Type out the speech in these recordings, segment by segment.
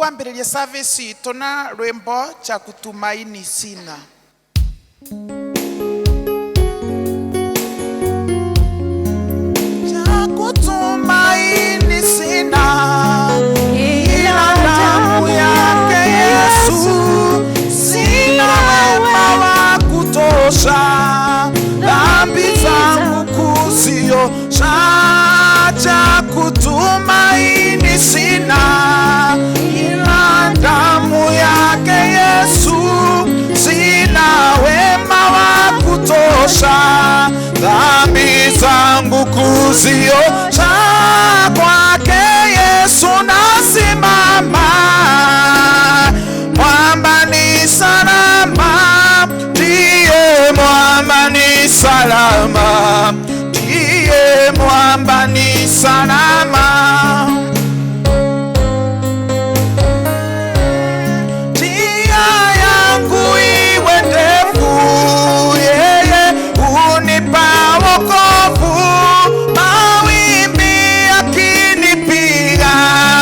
tukwambĩrĩria service itu na rwimbo cha kutumaini sina. Cha kutumaini sina, ila damu yake Yesu. Sina wema wa kutosha, dhambi zangu kuziosha. Cha kutumaini sina, ila damu yake Yesu. Sina wema wa kutosha, dhambi zangu kuziosha. Kwake Yesu nasimama, mwamba ni salama, ndiye mwamba ni salama, ndiye mwamba ni salama. Njia yangu iwe ndefu, yeye hunipa wokovu. Mawimbi yakinipiga,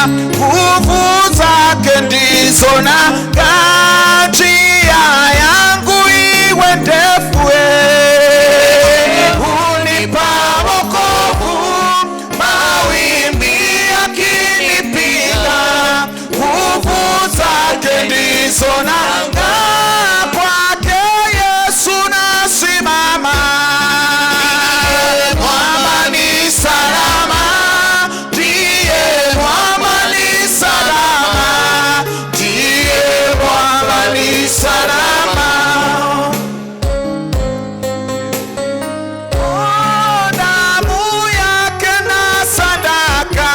nguvu zake ndizo naga. Njia yangu iwe ndefu, hunipa wokovu. Mawimbi yakinipiga, nguvu zake ndizo naga. Kwake Yesu nasimama, mwamba ni salama, ndiye mwamba ni salama, ndiye mwamba ni salama. Oh, damu yake na sadaka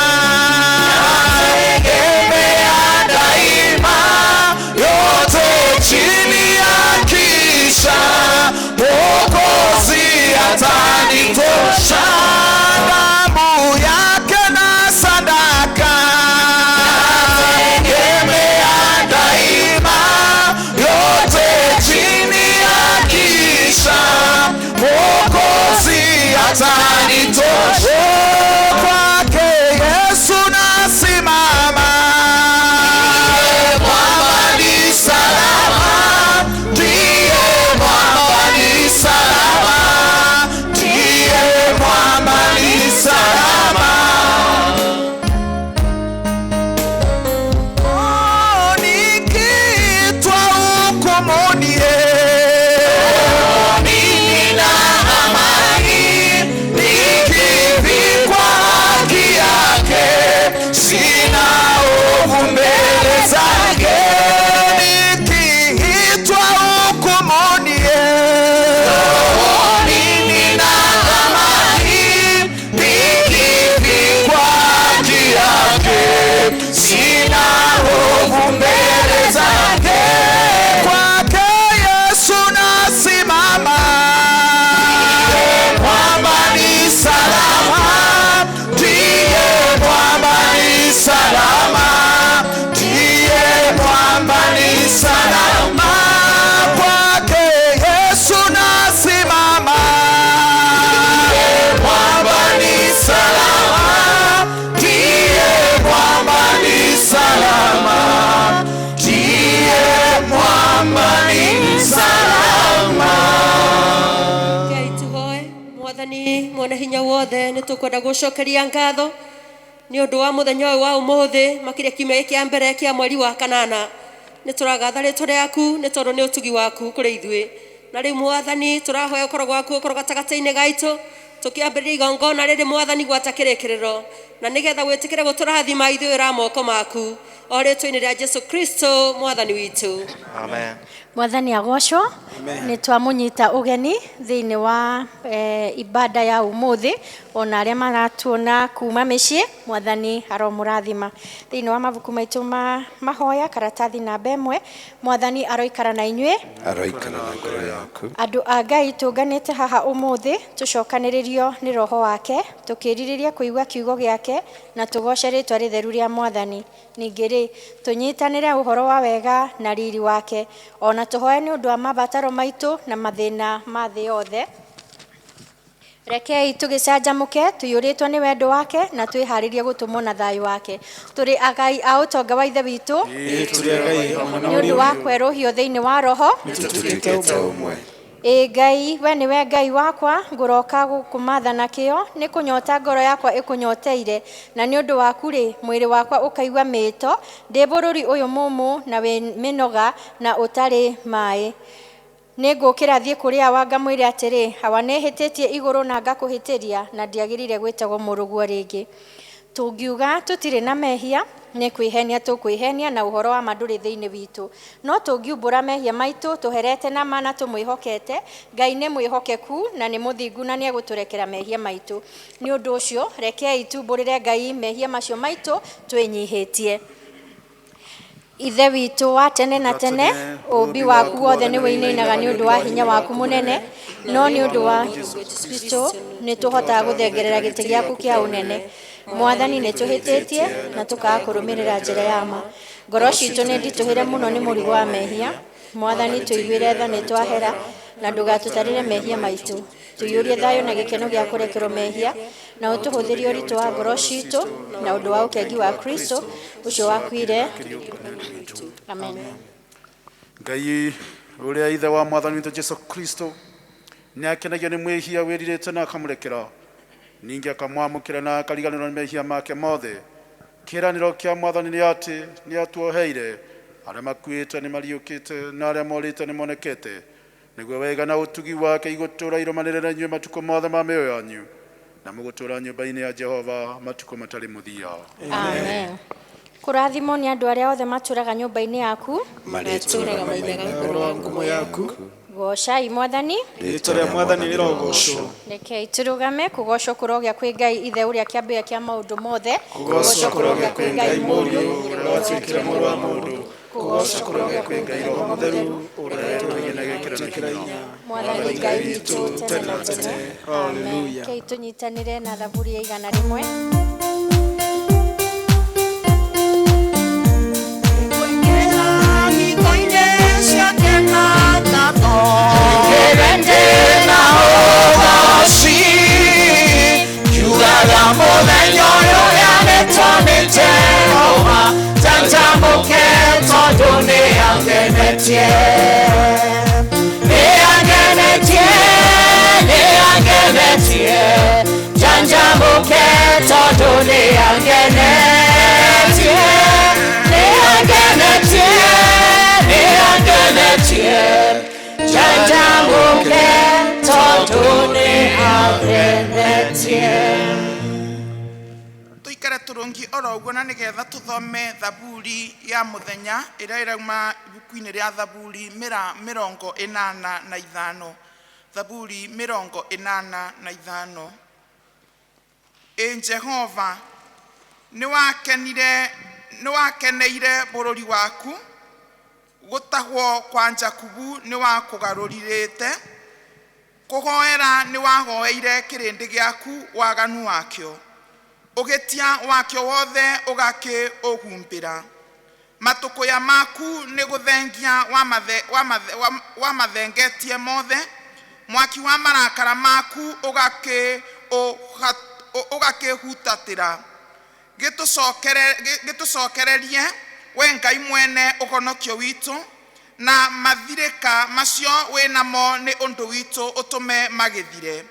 nategemea daima, yote chini ya kisha Mwokozi atanitosha. Damu yake na sadaka nategemea daima, yote chini ya kisha Mwokozi atanitosha. Kwake Yesu nasimama, mwamba ni salama, ndiye mwamba ni salama, ndiye mwamba ni salama. Oh, nikiitwa hukumuni, nina amani, nikivikwa haki yake, sina hofu mbele zake. Nikiitwa hukumuni, nina amani, nikivikwa haki yake, sina hofu mbele zake. Kwake Yesu nasimama, mwamba ni salama, ndiye mwamba ni salama, ndiye mwamba ni salama. Kwake Yesu nasimama, mwamba ni salama, ndiye mwamba ni salama, ndiye mwamba ni salama. Ngai tuhoe. Mwathani mwene hinya wothe, nitukwenda gucokeria ngatho ni undu wa muthenya uyu wa umuthi, makiria kiumia kia mbere kia mweri wa kanana. Nituragatha ritwa riaku ni tondu ni utugi waku kuri ithui. Na riu Mwathani turahoya ukoro gwaku ukoro gatagati-ini gaitu, tukiambiriria igongona riri Mwathani gwata kirikiriro, na nigetha gwitikire guturathima ithui ra moko maku, o ritwa-ini ria Jesu Kristo Mwathani witu. Amen. Mwathani agocwo. Ni twamunyita ugeni thiini wa ibada ya umuthi, ona aria maratuona kuma micii. Mwathani aromurathima thiini wa mabuku maitu ma mahoya karatathi namba 1. Mwathani aroikara na inyue, aroikara na ngoro yaku. andu a Ngai tunganite haha umuthi, tucokaniririo ni roho wake, tukiririria kuigua kiugo giake na tugoce ritwa ritheru ria Mwathani. Ningiri tunyitanire uhoro wa wega na riri wake, ona tuhoe ni undu wa mabataro maitu na mathina ma thi yothe. Rekei tugicanjamuke tuyuritwo ni wendo wake na twiharirie gutumwo na thayu wake. Turi agai a utonga wa ithe witu ni undu wa kweruhio thiini wa roho. Ngai, we niwe Ngai wakwa, nguroka gukumatha na kio, ni kunyota ngoro yakwa ikunyoteire, na ni undu waku ri mwiri wakwa ukaigwa mito, ndi bururi uyu mumu na we minoga na utari mai. Ningukira thie kuria wanga mwire atiri, hawa nihititie iguru na ngakuhitiria na ndiagirire gwitagwo muruguo ringi. Tungiuga tutire na mehia, ni kwihenia tukwihenia na uhoro wa manduri thiini witu. No tungiumbura mehia maitu tuherete na mana tumwihokete, Ngai ni mwihokeku na ni muthingu na ni eguturekera mehia maitu. Ni undu ucio rekei tumburire Ngai mehia macio maitu twinyihitie. Ithe witu wa tene na tene, umbi waku wothe ni winainaga ni undu wa hinya waku munene, no ni undu wa Kristo ni tuhotaga guthengerera giti giaku kia unene. Mwathani ni tuhititie na tukaga kurumirira njira ya ma. Ngoro citu ni ndituhire muno ni murigo wa mehia. Mwathani tuiguire tha ni twahera na ndugatutarire mehia maitu. Tuyurie thayo na gikeno gia kurekerwo mehia na utuhuthirie uritu wa ngoro citu na undu wa ukengi wa Kristo ucio wakwire. Amen. Ngai uria ithe wa mwathani witu Jesu Kristo ni akenagio ni mwihia wiririte na akamurekera, ningi akamwamukira na akariganirwo ni mehia make mothe. Kiraniro kia mwathani ni ati ni atuoheire aria makuite ni mariukite na aria morite ni monekete, niguo wega na utugi wake igutura iromanirira inyuĩ matuko mothe ma mĩoyo yanyu, na mũgũtũra nyũmba-inĩ ya Jehova matuko matari muthia. Amen. Kurathimo ni andu aria othe maturaga nyumba-ini yaku, maturaga maithaga ngoro wa ngumo yaku. Gocai Mwathani, rĩĩtwa rĩa Mwathani rĩrogocwo. Rekei turugame. Kugocwo kurogĩa kwĩ Ngai ithe uria kĩambĩrĩria kĩa maũndũ mothe. Kugocwo kurogĩa kwĩ Ngai mũriũ ũrĩa watuĩkire mũrũ wa mũndũ. Kugocwo kurogĩa kwĩ Ngai roho mũtheru ũrĩa tũtũire na gĩkĩro hinya. Mwathani Ngai witũ tene na tene. Amen. Rekei tunyitanĩre na thaburi ya 100. Tuikare turungi oro uguo na nigetha tuthome thaburi ya muthenya ira irauma ibuku-ini ria thaburi 85. Thaburi 85. Jehova ni wakeneire bururi waku, gutahwo kwa Jakubu ni wakugaruririte, kuhoera ni wahoeire kirindi giaku waganu wakio, ugitia wakio wothe ugakiuhumbira. Matukuya maku ni guthengia wamathengetie mothe, mwaki wa marakara maku ugakihutatira. Gitucokererie we Ngai mwene ugonokio witu, na mathirika macio winamo ni undu witu utume magithire.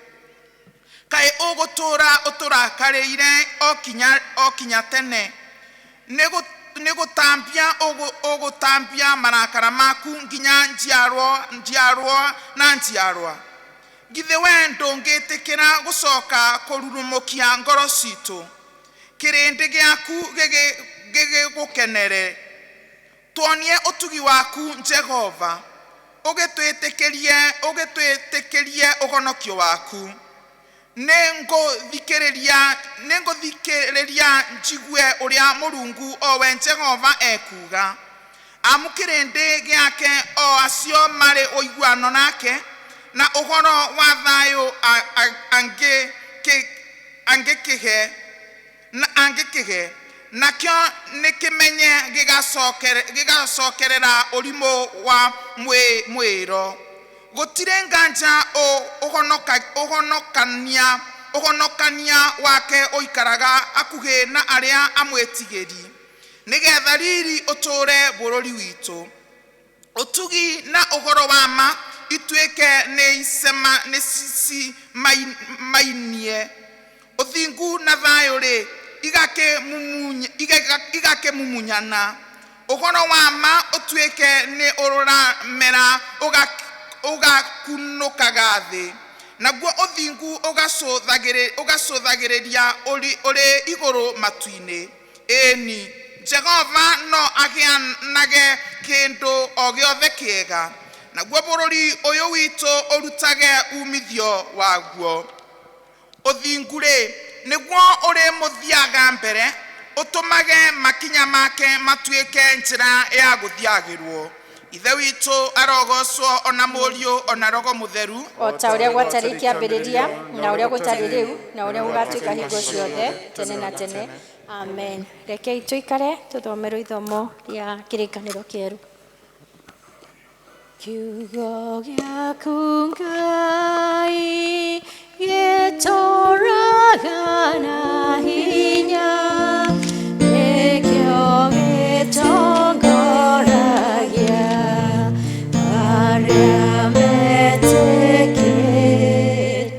Kai ugutura uturakariire okinya tene, ugutambia marakara maku nginya njiarwa na njiarwa. Githe we ndungitikira gucoka kururumukia ngoro citu, kirindi giaku gigukenere. Tuonie utugi waku Jehova, ugitwitikirie ugonokio waku. Ninguthikiriria njigue uria Murungu owe Jehova ekuga. Amukirindi giake o acio mari uiguano nake, na uhoro wa thayo angikihe nakio nikimenye gigacokerera urimo wa mwiro. gutire nganja ũhonokania wake ũikaraga akuhĩ na arĩa amwĩtigĩri nĩgetha riri ũtũũre bũrũri witũ ũtugi na ũhoro wa ma ituĩke nĩ cimainie ũthingu na thayũ-rĩ igakĩmumunyana ũhoro wa ma ũtuĩke nĩ ũramera ũgakunũkaga thĩ naguo ũthingu ũgacũthagĩrĩria ũrĩ igũrũ matu-inĩ ĩni Jehova no agĩanage kĩndũ o gĩothe kĩega naguo bũrũri ũyũ witũ ũrutage umithio waguo ũthingu-rĩ nĩguo ũrĩ mũthiaga mbere ũtũmage makinya make matuĩke njĩra ya gũthiagĩrwo ithe witũ arogocwo ona mũriũ ona roho mũtheru o ta ũrĩa gwatariĩ kĩambĩrĩria na ũrĩa gũtarĩ rĩu na ũrĩa gũgatuĩka hingo ciothe tene na tene amen. Rekei tũikare tũthomerwo ithomo rĩa kĩrĩkanĩro kĩerũ. Kiugo gĩaku Ngai gĩtũũraga na hinya nĩkĩo gĩtongoragia arĩa metĩkĩtie.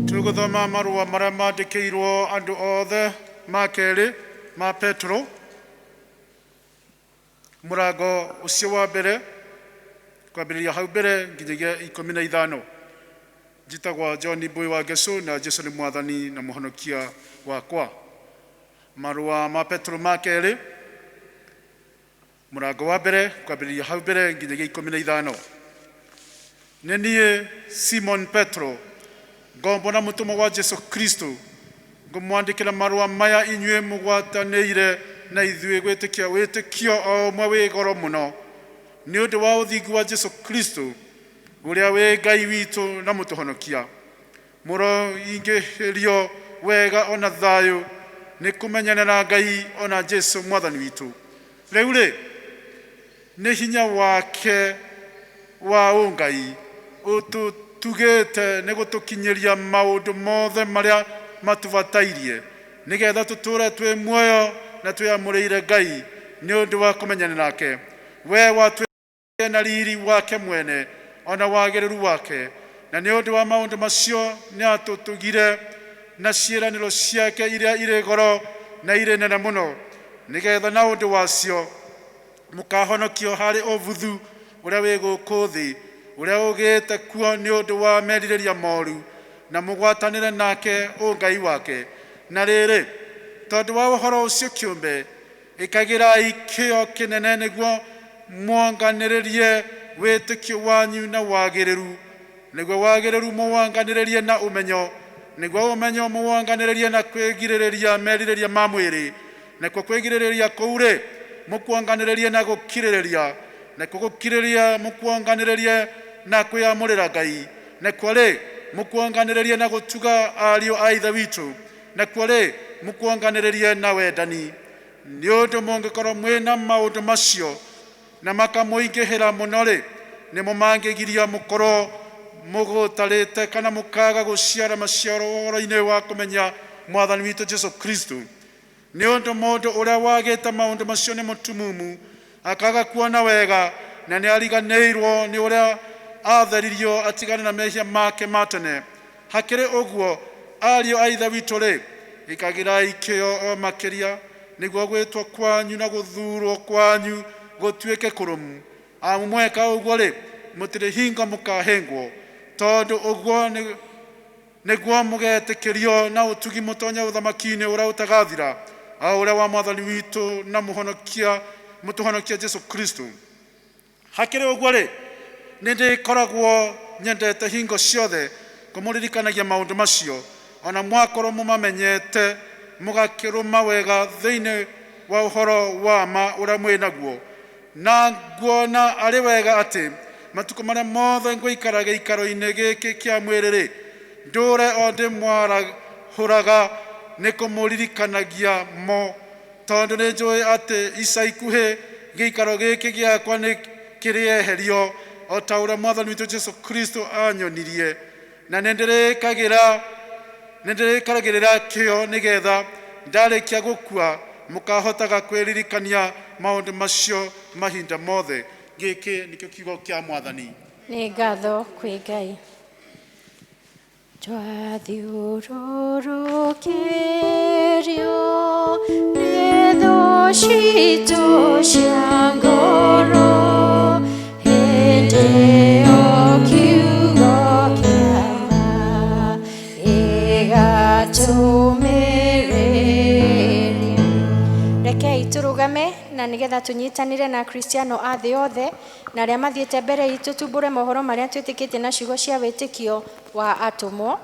Tũgũthoma marũa marĩa mandĩkĩirwo andũ othe ma kerĩ ma Petro mũrango ũcio wa mbere kwambĩrĩria hau mbere nginyagia 15. Njĩtagwo John Mbui wa Ngecu na Jesũ nĩ mwathani na mũhonokia wakwa. Marũa ma Petro ma kerĩ mũrango wa mbere kwambĩrĩria hau mbere nginyagia 15. Nĩ niĩ Simon Petro ngombo na mũtũmwo wa Jesũ Kristo ngũmwandĩkĩra marũa maya inyuĩ mũgwatanĩire na ithuĩ gwĩtĩkia wĩtĩkio o ũmwe wĩ goro mũno nĩ ũndũ wa ũthingu wa Jesũ Kristo ũrĩa wĩ Ngai witũ na mũtũhonokia mũroingĩhĩrio wega ona thayũ nĩ kũmenyana na Ngai ona Jesũ mwathani witũ. Rĩu-rĩ nĩ hinya wake wa ũngai ũtũtugĩte nĩ gũtũkinyĩria maũndũ mothe marĩa matubatairie nĩgetha tũtũũre twĩ muoyo na twĩamũrĩire Ngai nĩ ũndũ wa kũmenyana nake we watwĩre na riri wake mwene ona wagĩrĩru wake na nĩ ũndũ wa maũndũ macio nĩ atũtũgire na ciĩranĩro ciake iria irĩ goro na irĩ nene mũno nĩgetha na ũndũ wacio mũkahonokio harĩ ũbuthu ũrĩa wĩ gũkũ thĩ ũrĩa ũgĩte kuo nĩ ũndũ wa merirĩria moru na mũgwatanĩre nake ũngai wake. Na rĩrĩ tondũ wa ũhoro ũcio kĩũmbe ĩkagĩrai kĩo kĩnene nĩguo mwonganĩrĩrie wĩtĩkio wanyu na wagĩrĩru nĩguo wagĩrĩru mũwanganĩrĩrie na ũmenyo nĩguo ũmenyo mũwanganĩrĩrie na kwĩgirĩrĩria merirĩria ma mwĩrĩ nakuo kwĩgirĩrĩria kũu-rĩ mũkuonganĩrĩrie na gũkirĩrĩria nakuo gũkirĩrĩria mũkuonganĩrĩrie na kwĩamũrĩra Ngai nakuo-rĩ mũkuonganĩrĩrie na gũtuga ariũ a ithe witũ nakuo-rĩ mũkuonganĩrĩrie na wendani nĩ ũndũ mũngĩkorwo mwĩna maũndũ macio na makamũingĩhĩra mũno-rĩ nĩ mũmangĩgiria mũkorwo mũgũtarĩte kana mũkaga gũciara maciaro ũhoro-inĩ wa kũmenya mwathani witũ Jesũ Kristo. Nĩ ũndũ mũndũ ũrĩa wagĩte maũndũ macio nĩ mũtumumu akaga kuona wega na nĩ ariganĩirwo nĩ ũrĩa atheririo atigane na mehia make ma tene. Hakĩrĩ ũguo ariũ a ithe witũ-rĩ ĩkagĩrai kĩo o makĩria nĩguo gwĩtwo kwanyu na gũthuurwo kwanyu gũtuĩke kũrũmu. Mweka ũguo-rĩ mũtirĩ hingo mũkahĩngwo tondũ ũguo nĩguo mũgetĩkĩrio na ũtugi mũtonye ũthamaki-inĩ ũrĩa ũtagathira o ũrĩa wa mwathani witũ na mũtũhonokia Jesũ Kristo. Hakĩrĩ ũguo-rĩ nĩ ndĩkoragwo nyendete hingo ciothe kũmũririkanagia maũndũ macio ona mwakorwo mũmamenyete mũgakĩrũma wega thĩinĩ wa ũhoro wa ma ũrĩa mwĩ naguo. Na nguona arĩ wega atĩ matukũ marĩa mothe ngũikara gĩikaro-inĩ gĩkĩ kĩa mwĩrĩ-rĩ ndũre o ndĩmwarahũraga nĩ kũmũririkanagia mo tondũ nĩ njũĩ atĩ ica ikuhĩ gĩikaro gĩkĩ gĩakwa nĩ kĩrĩeherio o ta ũrĩa mwathani witũ Jesu Kristo anyonirie, na nĩndĩrĩkagĩra kĩo nĩgetha ndarĩkia gũkua mũkahotaga kwĩririkania maũndũ macio mahinda mothe. Gĩkĩ nĩkĩo kiugo kĩa mwathani. Nĩ ngatho kwĩ Ngai. Twathiũrũrũkĩrio nĩ thũ citũ cia ngoro, hĩndĩ ĩyo kiugo kĩa ma gĩgatũmĩrĩria. Rekei tũrũgame na nĩgetha tũnyitanĩre na Kristiano a thĩ yothe na arĩa mathiĩte mbere itũ tumbũre mohoro marĩa twĩtĩkĩtie na ciugo cia wĩtĩkio wa atũmwo.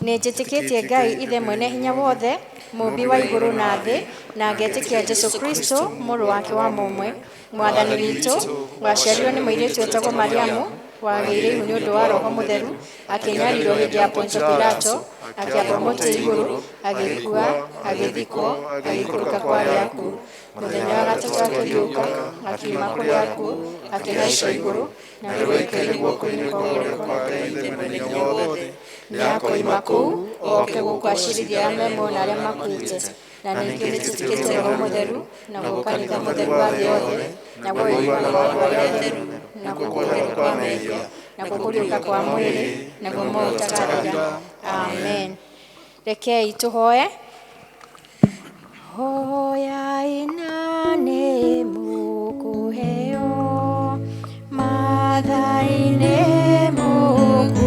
Nĩ njĩtĩkĩtie Ngai ithe mwene hinya wothe, mũmbi wa igũrũ na thĩ, na ngetĩkia Jesu Kristo mũrũ wake wa mũmwe, mwathani witũ, waciarirwo nĩ mũirĩtu wĩtagwo Mariamu, wagĩire ihu nĩ ũndũ wa Roho Mũtheru, akĩnyarirwo hĩndĩ ya Ponto Pilato, akĩamba mũtĩ igũrũ, agĩkua, agĩthikwo, agĩikũrũka kwa arĩa akuũ. Mũthenya wa gatatũ akĩriũka, akiuma kũrĩ akuũ, akĩhaica igũrũ, na rĩu aikare guoko-inĩ kwa ũrĩo kwa Ngai ithe mwene hinya wothe. Nĩakoima kũu oke gũkũacirithia arĩa me na arĩa makuĩte. Na ningĩ nĩtwĩtĩkĩtie Roho Mũtheru, naguo kanitha mũtheru wa thĩ yothe, naguo ũiguano wa andũ arĩa atheru, naguo kũhongerwo kwa mehia, naguo kũriũka kwa mwĩrĩ, naguo muoyo ũtagathira. Amen. Rekei tũhoe. Hoyai na nĩ mũkũheo, maathai nĩ mũkuona,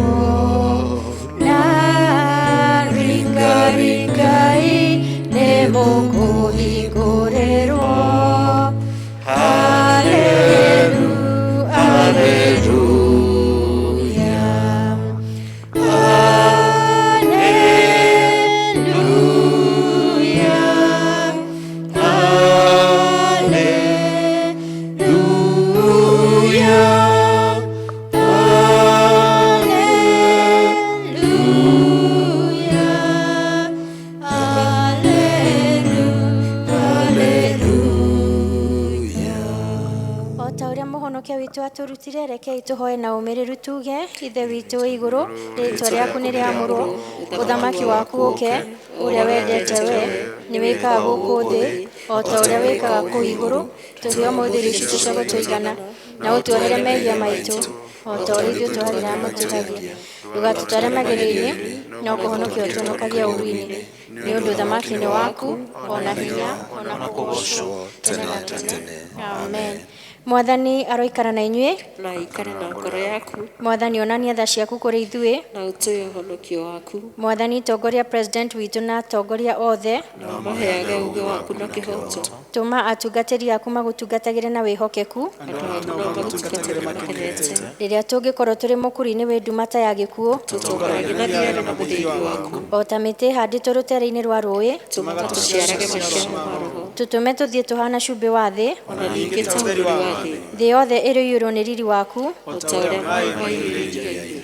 ringai nĩ mũkũhingũrĩrwo. Hallelujah, tũrutire. Rekei tũhoe na ũmĩrĩru tuge: ithe witũ wĩ igũrũ, rĩĩtwa rĩaku nĩ rĩamũrwo, ũthamaki waku ũke, ũrĩa wendete we nĩ wĩkaga gũkũ thĩ o ta ũrĩa wĩkaga kũu igũrũ. Tũhe ũmũthĩ irio citũ cia gũtũigana, na ũtuohere mehia maitũ o ta ũrĩa ithuĩ tũharĩra arĩa matũhagia. Ndũgatũtware magerio-inĩ, no kũhonokia ũtũhonokagia ũũru-inĩ, nĩ ũndũ ũthamaki nĩ waku, ona hinya, ona kũgocwo tene na tene. Amen. Mwathani aroikara na inyuĩ na ikare na ngoro yaku. Mwathani onania tha ciaku kũrĩ ithuĩ, na ũtũhe ũhonokio waku. Mwathani tongoria president witũ na atongoria othe, na ũmaheage ũũgĩ waku na kĩhooto. Tũma atungatĩri aku magũtungatagĩre na wĩhokeku, rĩrĩa tũngĩkorwo tũrĩ mũkũru-inĩ wĩ ndumata ya gĩkuũ, tũtongoragie na thiarĩ na mũthĩgi waku. o ta mĩtĩ ĩhandĩtwo rũtere-inĩ rwa rũĩ, tũmaga tũciarage maciaro ma Roho. tũtũme tũthiĩ tũhana cumbĩ wa thĩ, ona ningĩ ta ũrĩrĩ wa thĩ, thĩ yothe ĩrĩiyũrwo nĩ riri waku. o ta ũrĩa maaĩ maiyũrĩte thĩ.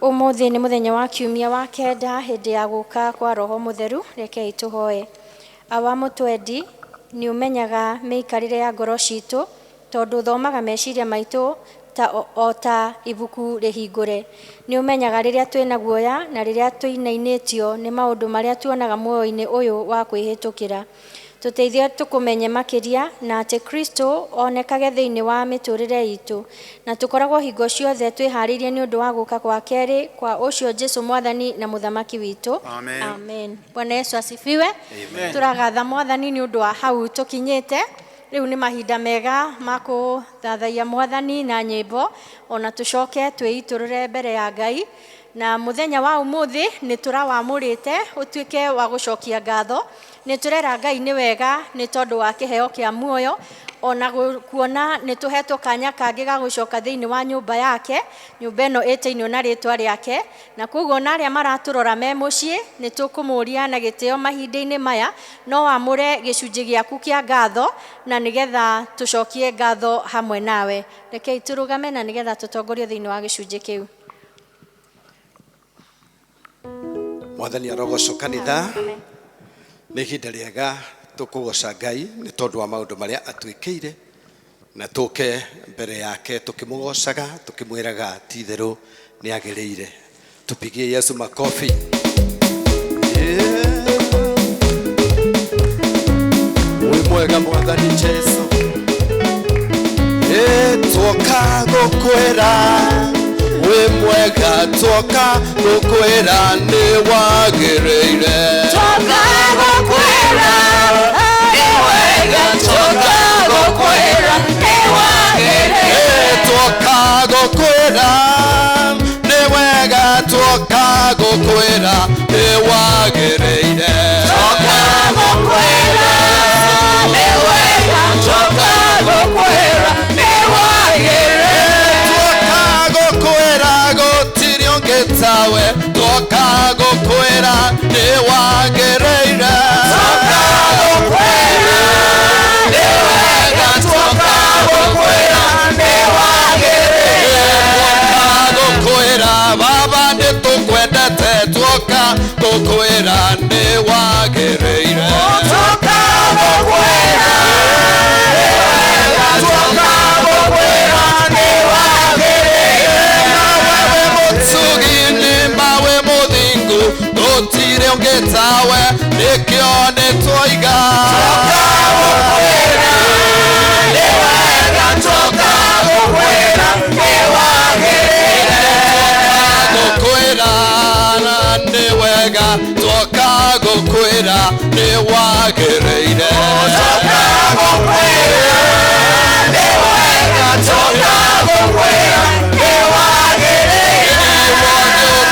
Ũmũthĩ nĩ mũthenya wa kiumia wa kenda hĩndĩ ya gũka kwa Roho Mũtheru. Rekei tũhoe. Awa mũtwendi, nĩ ũmenyaga mĩikarĩre ya ngoro citũ, tondũ ũthomaga meciria maitũ o ta ibuku rĩhingũre. Nĩ ũmenyaga rĩrĩa twĩna guoya na rĩrĩa tũinainĩtio nĩ maũndũ marĩa tuonaga muoyo-inĩ ũyũ wa kwĩhĩtũkĩra. Tũteithie tũkũmenye makĩria na atĩ Kristo onekage thĩinĩ wa mĩtũrĩre itũ, na tũkoragwo hingo ciothe twĩharĩirie nĩ ũndũ wa gũka kwa kerĩ kwa ũcio Jesũ Mwathani na Mũthamaki witũ. Amen. Amen. Bwana Yesu asifiwe. Tũragatha Mwathani nĩ ũndũ wa hau tũkinyĩte. Rĩu nĩ mahinda mega ma kũthathaia Mwathani na nyĩmbo, ona tũcoke twĩitũrũre mbere ya Ngai. Na mũthenya wa ũmũthĩ nĩ tũrawamũrĩte ũtuĩke wa gũcokia ngatho. Nĩ tũrera Ngai nĩ wega nĩ tondũ wa kĩheo kĩa muoyo, ona kuona nĩ tũhetwo kanya kangĩ ga gũcoka thĩinĩ wa nyũmba yake, nyũmba ĩno ĩtĩinwo na rĩtwa rĩake. Na koguo na arĩa maratũrora me mũciĩ nĩ tũkũmũria na gĩtĩo mahinda-inĩ maya, no wamũre gĩcunjĩ gĩaku kĩa ngatho, na nĩgetha tũcokie ngatho hamwe nawe. Rekei tũrũgame na nĩgetha tũtongorio thĩinĩ wa gĩcunjĩ kĩu. Mwathani arogocwo kanitha. Nĩ ihinda rĩega tũkũgoca Ngai nĩ tondũ wa maũndũ marĩa atwĩkĩire na tuke mbere yake tukimugocaga tukimwiraga ti theru ni agirire. Tupigie Yesu makofi. Wi mwega Mwathani Jesu, twoka gukwira. Wi mwega twoka gukwira ni wagirire. Twoka gukwira ni wega. Twoka gukwira ni wagirire. Twoka gukwira ni wega. Twoka gukwira ni wagirire. Twoka gukwira ni wega. Twoka gukwira ni wagirire. Twoka gukwira gutiri ungi tawe. Twoka gukwira ni wagirire. Twoka gukwira ni wega. Twoka gukwira ni wagirire. Twoka gukwira Baba nitukwendete. Twoka gukwira ni wagirire. Twoka gukwira ni wega. Twoka gukwira ni wagirire. Mawe mutsugini mawe muthingu gutiri ungi tawe nikio nitwoiga. Twoka gukwira ni wega. Twoka gukwira ni wagirire. Gukwira ni wega. Twoka gukwira ni wagirire. Twoka gukwira ni wega. Twoka gukwira ni wagirire.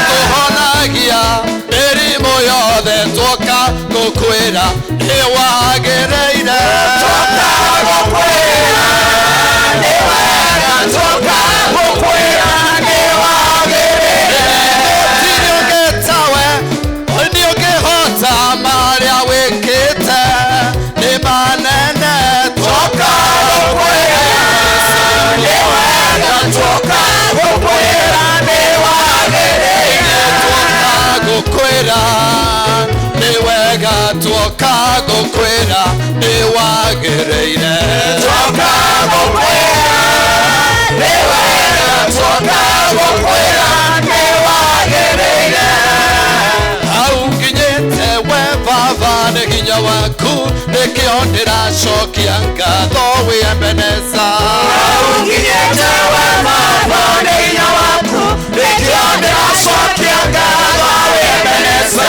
Tuhonagia mĩrimũ yothe. Twoka gukwira ni wagirire. Twoka gukwira ni wega. Twoka gukwira ni wagirire. Gũtirĩ ũngĩ tawe, nĩ ũngĩhota marĩa wĩkĩte nĩ manene. Twoka gukwira ni wega. Twoka gukwira ni wagirire. Twoka gukwira ni wega. Twoka gukwira ni wagirire. Twoka gukwira ni wega. Twoka gukwira ni wagirire. Hau nginyĩte we Baba nĩ hinya waku, nĩkĩo ndĩracokia ngatho wĩ Ebeneza. Nginyĩte we Baba nĩ hinya waku, nĩkĩo ndĩracokia ngatho wĩ Ebeneza.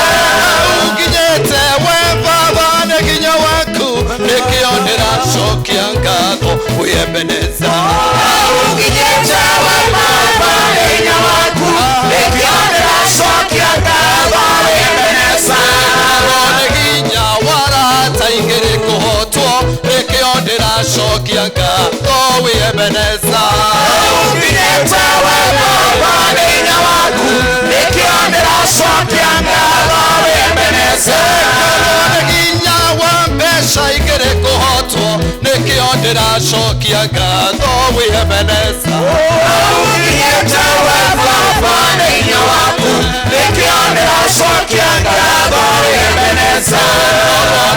Nginyĩte we Baba nĩ hinya waku, nĩkĩo ndĩracokia ngatho wĩ Ebeneza. Nginyĩte we Baba nĩ hinya waku, nĩkĩo ndĩracokia ngatho wĩ Ebeneza. Nĩ hinya warataigĩrĩ kũhotwo, nĩkĩo ndĩracokia ngatho wĩ Ebeneza. Nginyĩte we Baba nĩ hinya waku, nĩkĩo ndĩracokia ngatho wĩ Ebeneza. Nĩ hinya wa mbeca igĩrĩ kũhotwo, nĩkĩo ndĩracokia ngatho wĩ Ebeneza. Nginyĩte we Baba nĩ hinya waku, nĩkĩo ndĩracokia ngatho wĩ Ebeneza.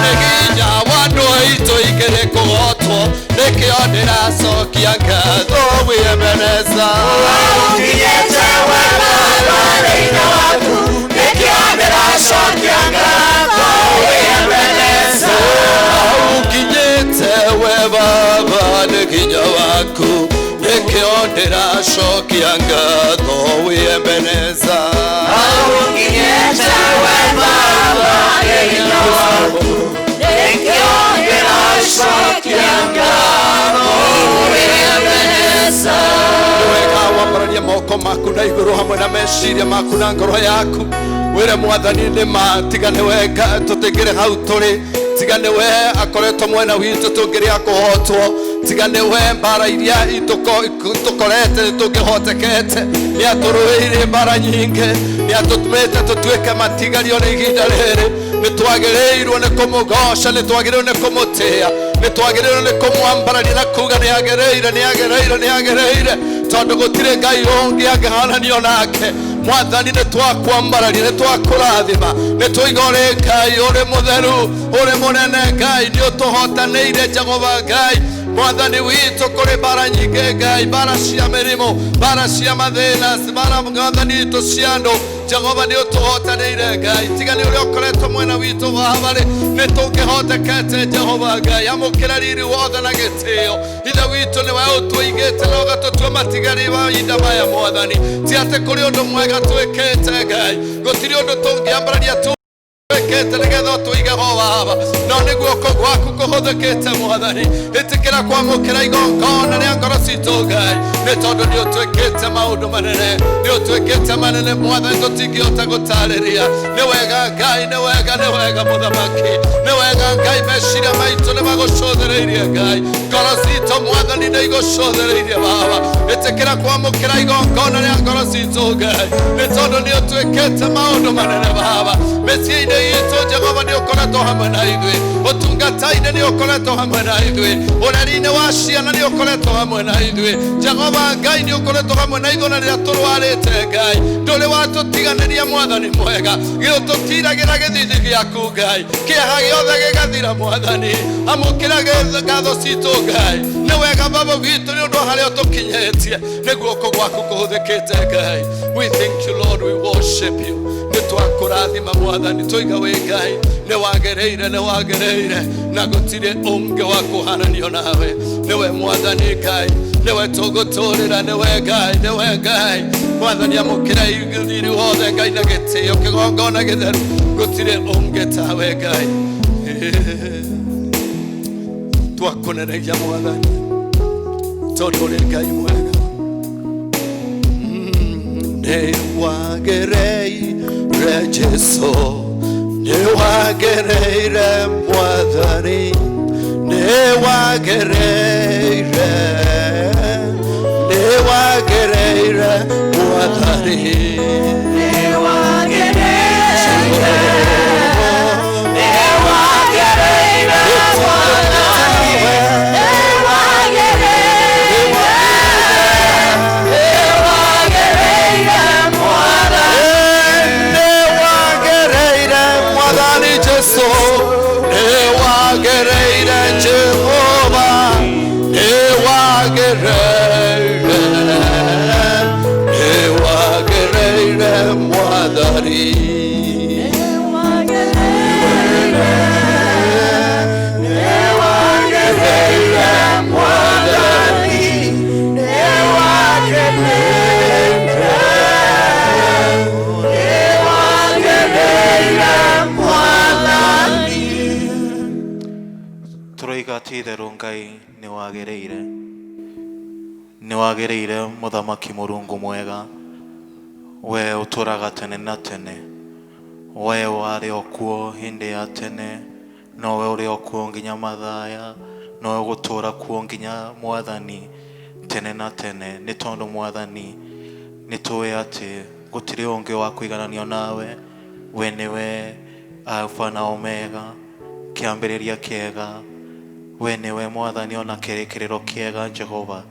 Nĩ hinya wa ndũa itũ igĩrĩ kũhotwo, nĩkĩo ndĩracokia ngatho wĩ Ebeneza. Nginyĩte we Baba nĩ hinya waku, nĩkĩo ndĩracokia ngatho wĩ Ebeneza. Nginyĩte we Baba nĩ hinya waku, nĩkĩo ndĩracokia ngatho wĩ Ebeneza. Nginyĩte we Baba nĩ hinya waku, nĩkĩo ndĩracokia ngatho wĩ Ebeneza. Nĩ wega wambararie moko maku na igũrũ hamwe na meciria maku na ngoro yaku, wĩre Mwathani nĩ ma tiga nĩ wega tũtingĩrĩ hau tũrĩ, tiga nĩ we akoretwo mwena witũ tũngĩrĩ akũhotwo, tiga nĩ we mbara iria tũkorete tũngĩhotekete, nĩ atũrũĩire mbara nyingĩ, nĩ atũtũmĩte tũtuĩke matigario nĩ ihinda rĩrĩ. Nĩ twagĩrĩirwo nĩ kũmũgoca, nĩ twagĩrĩirwo nĩ kũmũtĩĩa, nĩ twagĩrĩirwo nĩ kũmwambararia na kuga nĩ agĩrĩire, nĩ agĩrĩire, nĩ agĩrĩire, tondũ gũtirĩ Ngai ũngĩ angĩhananio nake. Mwathani nĩ twakwambararia, nĩ twakũrathima, nĩ tũiga ũrĩ Ngai ũrĩ mũtheru, ũrĩ mũnene Ngai, nĩ ũtũhotanĩire Jehova Ngai, mwathani witũ kũrĩ mbara nyingĩ Ngai, mbara cia mĩrimũ, mbara cia mathĩna, mbara mwathani witũ cia andũ. Jehova nĩ ũtũhotanĩire Ngai, tiga nĩ ũrĩa ũkoretwo mwena witũ Baba rĩ, nĩ tũngĩhotekete Jehova Ngai, amũkĩra riri wothe na gĩtĩo. Ithe witũ nĩwe ũtũigĩte na ũgatũtua matigari wa ihinda maya mwathani, ti atĩ kũrĩ ũndũ mwega twĩkĩte Ngai, gũtirĩ ũndũ tũngĩambararia twĩkĩte nĩgetha ũtũige ho Baba, no nĩ guoko gwaku kũhũthĩkĩte mwathani. Ĩtĩkĩra kwamũkĩra igongona rĩa ngoro citũ Ngai, nĩ tondũ nĩ ũtwĩkĩte maũndũ manene, nĩ ũtwĩkĩte manene mwathani tũtingĩhota gũtarĩria. Nĩ wega Ngai, nĩ wega, nĩ wega mũthamaki, nĩ wega Ngai, meciria maitũ nĩ magũcũthĩrĩirie Ngai, ngoro citũ mwathani nĩ igũcũthĩrĩirie Baba. Ĩtĩkĩra kwamũkĩra igongona rĩa ngoro citũ Ngai, nĩ tondũ nĩ ũtwĩkĩte maũndũ manene Baba. Mĩciĩ-inĩ itũ Jehova nĩ ũkoretwo hamwe na ithuĩ, ũtungata-inĩ nĩ ũkoretwo hamwe na ithuĩ, ũreri-inĩ wa ciana nĩ ũkoretwo hamwe na ithuĩ. Jehova Ngai nĩ ũkoretwo hamwe na igũna rĩrĩa tũrwarĩte Ngai, ndũrĩ watũtiganĩria mwathani mwega, gĩũtũtiragĩra gĩthithi gĩaku Ngai, kĩeha gĩothe gĩgathira mwathani. Amũkĩra ngatho citũ Ngai, nĩ wega Baba witũ nĩ ũndũ wa harĩa ũtũkinyĩtie, nĩ guoko gwaku kũhũthĩkĩte Ngai. We thank you Lord, we worship you. Nĩ twakũrathima mwathani, tũiga wĩ Ngai, nĩ wagĩrĩire, nĩ wagĩrĩire, na gũtirĩ ũngĩ wa kũhananio nawe. Nĩwe mwathani Ngai, nĩwe tũgũtũũrĩra, nĩwe Ngai, nĩwe Ngai mwathani. Amũkĩra riri wothe Ngai na gĩtĩo, kĩgongona gĩtheru, gũtirĩ ũngĩ tawe Ngai. Twakũnenegia mwathani, tondũ ũrĩ Ngai mwega. Nĩ wagĩrĩire Jesũ, nĩ wagĩrĩire mwathani, nĩ wagĩrĩire, nĩ wagĩrĩire mwathani, nĩ wagĩrĩire, nĩ wagĩrĩire mwathani, nĩ wagĩrĩire, Jesũ, nĩ wagĩrĩire Jehova, nĩ wagĩrĩire, nĩ wagĩrĩire mwathani, nĩ wagĩrĩire, nĩ wagĩrĩire mwathani, nĩ wagĩrĩire, tũroiga ti itherũ Ngai nĩ wagĩrĩire, nĩ wagĩrĩire mũthamaki mũrungu mwega, we ũtũraga tene na tene, we warĩ o kuo hĩndĩ ya tene, nowe ũrĩ o kuo nginya mathaya, nowe ũgũtũra kuo nginya mwathani tene na tene. Nĩ tondũ mwathani nĩ tũĩ atĩ gũtirĩ ũngĩ wa kũigananio nawe, we nĩwe Alpha na Omega, kĩambĩrĩria kĩega, we nĩwe mwathani ona kĩrĩkĩrĩro kĩega Jehova.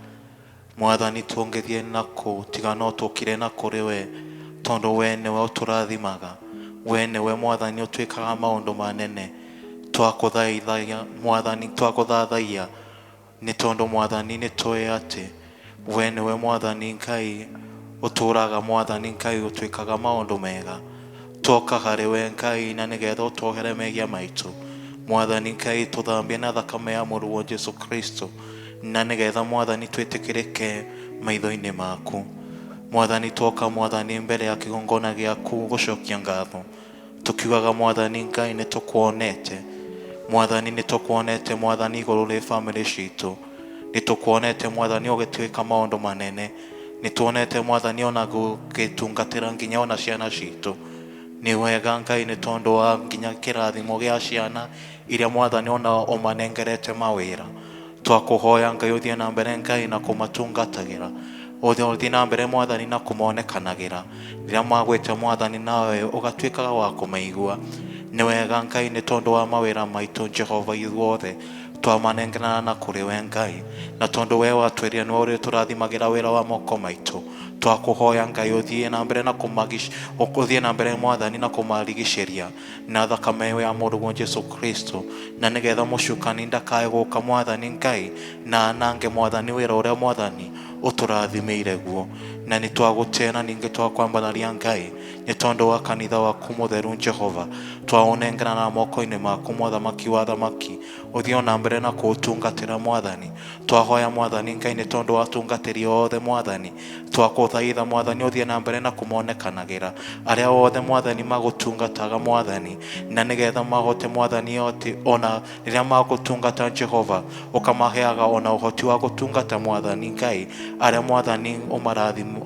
Mwathani tũngĩthiĩ nakũ tiga no tũkire na kũrĩ we, tondũ we nĩwe ũtũrathimaga, we nĩwe mwathani ũtwĩkaga maũndũ manene. Twakũthaithagia mwathani, twakũthathaiya nĩ tondũ mwathani nĩ tũĩ atĩ we nĩwe mwathani Ngai ũtũraga, mwathani Ngai ũtwĩkaga maũndũ mega. Twoka harĩ we Ngai na nĩgetha ũtwohere mehia maitũ, mwathani Ngai tũthambie na thakame ya mũrũ wa Jesu Kristo, na nĩgetha mwathani twĩtĩkĩrĩke maitho-inĩ maku. Mwathani twoka mwathani mbere ya kĩgongona gĩaku gũcokia ngatho, tukiugaga mwathani Ngai nĩ tũkuonete, mwathani nĩ tũkuonete mwathani igũrũ rĩ family citũ, nĩ tũkuonete mwathani ũgĩtwĩka maũndũ manene, nĩ tuonete mwathani ona gũgĩtungatĩra nginya ona ciana citũ. Nĩ wega Ngai nĩ tondũ wa nginya kĩrathimo gĩa ciana iria mwathani ona ũmanengerete mawĩra. Twakũhoya Ngai ũthiĩ na mbere Ngai na kũmatungatagĩra, ũthiĩ na mbere mwathani na kũmonekanagĩra rĩrĩa magwĩte mwathani, nawe ũgatwĩkaga wa kũmaigua. Nĩ wega Ngai nĩ tondũ wa mawĩra maitũ Jehova ithuothe twamanengerana na kũrĩ we Ngai, na tondũ we watwĩrire nĩwe ũrĩ tũrathimagĩra wĩra wa moko maitũ. twakuhoya Ngai uthie na mbere na uthie na mbere Mwathani na kumarigicĩria na thakame ya mũrũguo Jesu Kristo, na nigetha mũcukani ndakae gũka Mwathani Ngai na anange Mwathani wĩra ũrĩa Mwathani ũtũrathimĩire guo. Na nĩ twagũtĩna ningĩ twakwambararia Ngai nĩ tondũ wa kanitha waku mũtheru Jehova, twaũnengera na moko-inĩ maku Mũthamaki wa thamaki, ũthiĩ na mbere na kũũtungatĩra Mwathani. Twahoya Mwathani Ngai nĩ tondũ wa atungatĩri othe Mwathani, twakũthaitha Mwathani ũthiĩ na mbere na kũmonekanagĩra arĩa othe Mwathani magũtungataga Mwathani, na nĩgetha mahote Mwathani oti ona rĩrĩa magũtungata Jehova ũkamaheaga ona ũhoti wa gũtungata Mwathani Ngai arĩa Mwathani ũmarathima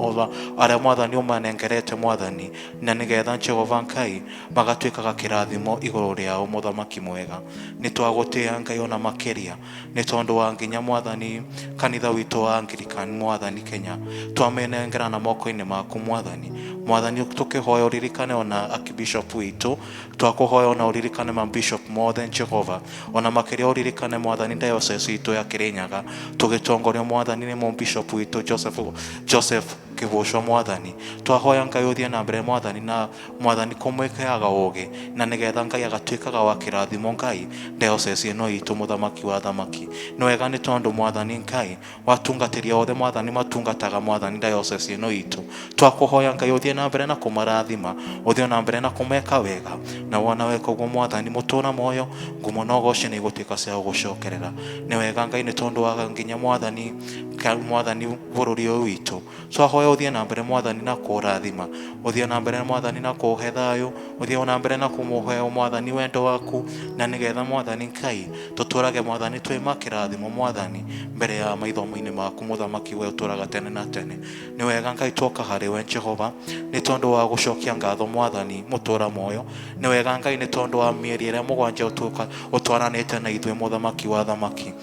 arĩa Mwathani ũmanengerete Mwathani, na nĩgetha Jehova Ngai magatuĩkaga kĩrathimo igũrũ rĩao Mũthamaki mwega. Nĩ twagũtĩĩa Ngai ona makĩria nĩ tondũ wa nginya Mwathani kanitha witũ wa Anglican Mwathani Kenya, twamenengera na moko-inĩ maku Mwathani. Mwathani tũkĩhoya ũririkane ona Archbishop witũ, twakũhoya ona ũririkane mabishop mothe Jehova, ona makĩria ũririkane Mwathani diocese itũ ya Kĩrĩnyaga, tũgĩtongorio Mwathani nĩ mũbishop witũ Joseph Kĩboco Mwathani. Twahoya Ngai ũthiĩ na mbere Mwathani na Mwathani kũmwĩkĩraga ũũgĩ, na nĩgetha Ngai agatuĩkaga wa kĩrathimo Ngai diocese ĩno itũ Mũthamaki wa thamaki. Nĩ wega nĩ tondũ Mwathani Ngai watungatĩria othe Mwathani matungataga Mwathani diocese ĩno itũ. Twakũhoya Ngai ũthiĩ na mbere na kũmarathima, ũthiĩ na mbere na kũmeka wega, na wona weka ũguo Mwathani mũtũũra muoyo ngumo na ũgooci nĩ igũtuĩka cia gũgũcokerera. Nĩ wega Ngai nĩ tondũ wa nginya Mwathani bũrũri ũyũ witũ, twahoya ũthiĩ na mbere Mwathani na kũrathima, ũthiĩ na mbere Mwathani na kũhe thayũ, ũthiĩ na mbere na kũmũhe Mwathani wendo waku, na nĩgetha Mwathani Ngai tũtũũrage Mwathani twĩma kĩrathimo Mwathani mbere ya maitho-inĩ maku Mũthamaki we ũtũũraga tene na tene. Nĩ wega Ngai twoka harĩ we Jehova nĩ tondũ wa gũcokia ngatho Mwathani mũtũũra muoyo. Nĩ wega Ngai nĩ tondũ wa mĩeri ĩrĩa mũgwanja ũtwaranĩte na ithuĩ Mũthamaki wa thamaki.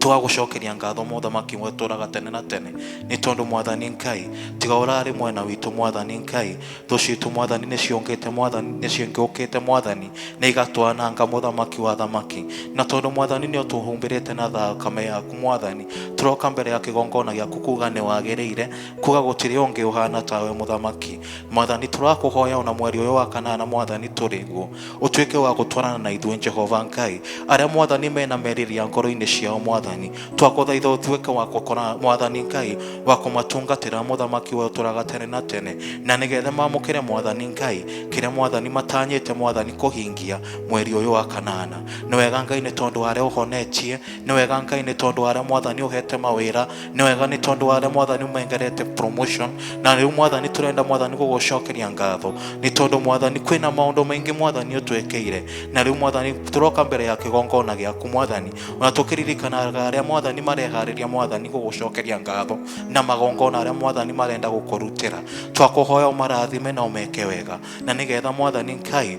Twagũcokeria ngatho Mũthamaki we ũtũũraga tene na tene nĩ tondũ Mwathani Ngai tiga ũrarĩ mwena witũ Mwathani Ngai, thũ citũ Mwathani nĩ ciũngĩte Mwathani, nĩ ciũngĩte Mwathani na igatwananga Mũthamaki wa thamaki. Na tondũ Mwathani nĩ ũtũhumbĩrĩte na thakame yaku Mwathani, tũroka mbere ya kĩgongona gĩaku kuga nĩ wagĩrĩire, kuga gũtirĩ ũngĩ ũhana tawe Mũthamaki. Mwathani tũrakũhoya ona mweri ũyũ wa kanana Mwathani tũrĩ guo, ũtuĩke wa gũtwarana na ithuĩ Jehova Ngai, arĩa Mwathani mena merirĩria ngoro-inĩ ciao Mwathani, twakũthaitha ũtuĩke wa gũkora Mwathani Ngai wa kũmatungatĩra Mũthamaki we ũtũũraga tene na tene, na nĩgetha mamũkĩre Mwathani Ngai kĩrĩa Mwathani matanyĩte Mwathani kũhingia mweri ũyũ wa kanana. Nĩ wega Ngai nĩ tondũ wa arĩa ũhonetie, nĩ wega Ngai nĩ tondũ wa arĩa Mwathani ũhete mawĩra, nĩ wega nĩ tondũ wa arĩa Mwathani ũmengerete promotion, na rĩu Mwathani tũrenda Mwathani gũgũcokeria ngatho nĩ tondũ Mwathani kwĩna maũndũ maingĩ Mwathani ũtwĩkĩire. Na rĩu Mwathani tũroka mbere ya kĩgongona gĩaku Mwathani, ona tũkĩririkanaga arĩa Mwathani mareharĩria Mwathani gũgũcokeria ngatho na magongona arĩa Mwathani marenda gũkũrutĩra. Twakũhoya ũmarathime na ũmeke wega, na nĩgetha Mwathani Ngai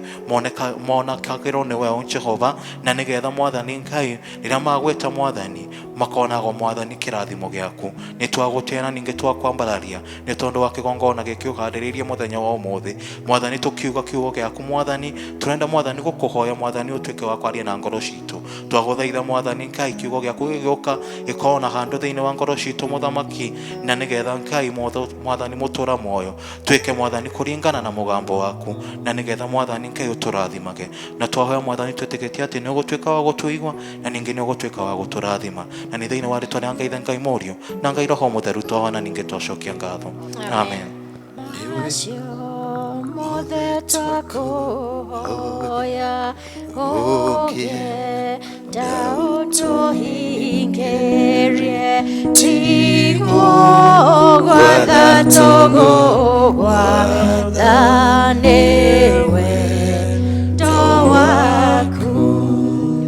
monakagĩrwo nĩ wewe Jehova, na nĩgetha Mwathani Ngai rĩrĩa magwĩta Mwathani makonago Mwathani kĩrathimo gĩaku. Nĩ twagũtĩana ningĩ twakwambararia nĩ tondũ wa kĩgongona gĩkĩ ũharĩrĩirie mũthenya wa ũmũthĩ Mwathani, tũkiuga kiugo gĩaku Mwathani, tũrenda Mwathani gũkũhoya Mwathani ũtuĩke wa kwaria na ngoro citũ. Twagũthaitha Mwathani Ngai kiugo gĩaku gĩgĩũka gĩkorwo na handũ thĩinĩ wa ngoro citũ Mũthamaki, na nĩgetha Ngai Mwathani mũtũũra muoyo tuĩke Mwathani kũringana na mũgambo waku, na nĩgetha Mwathani Ngai ũtũrathimage. Na twahoya Mwathani twĩtĩkĩtie atĩ nĩ ũgũtuĩka wa gũtũigua na ningĩ nĩ ũgũtuĩka wa gũtũrathima, na nĩ thĩinĩ wa rĩĩtwa rĩa Ngai Ngai Mũriũ na Ngai Roho Mũtheru twahoya ningĩ twacokia ngatho. Amen. Mothe twakuhoya ũngĩenda ũtũhingĩrie tigwo gwatha tũgũgwatha nĩ wendo waku.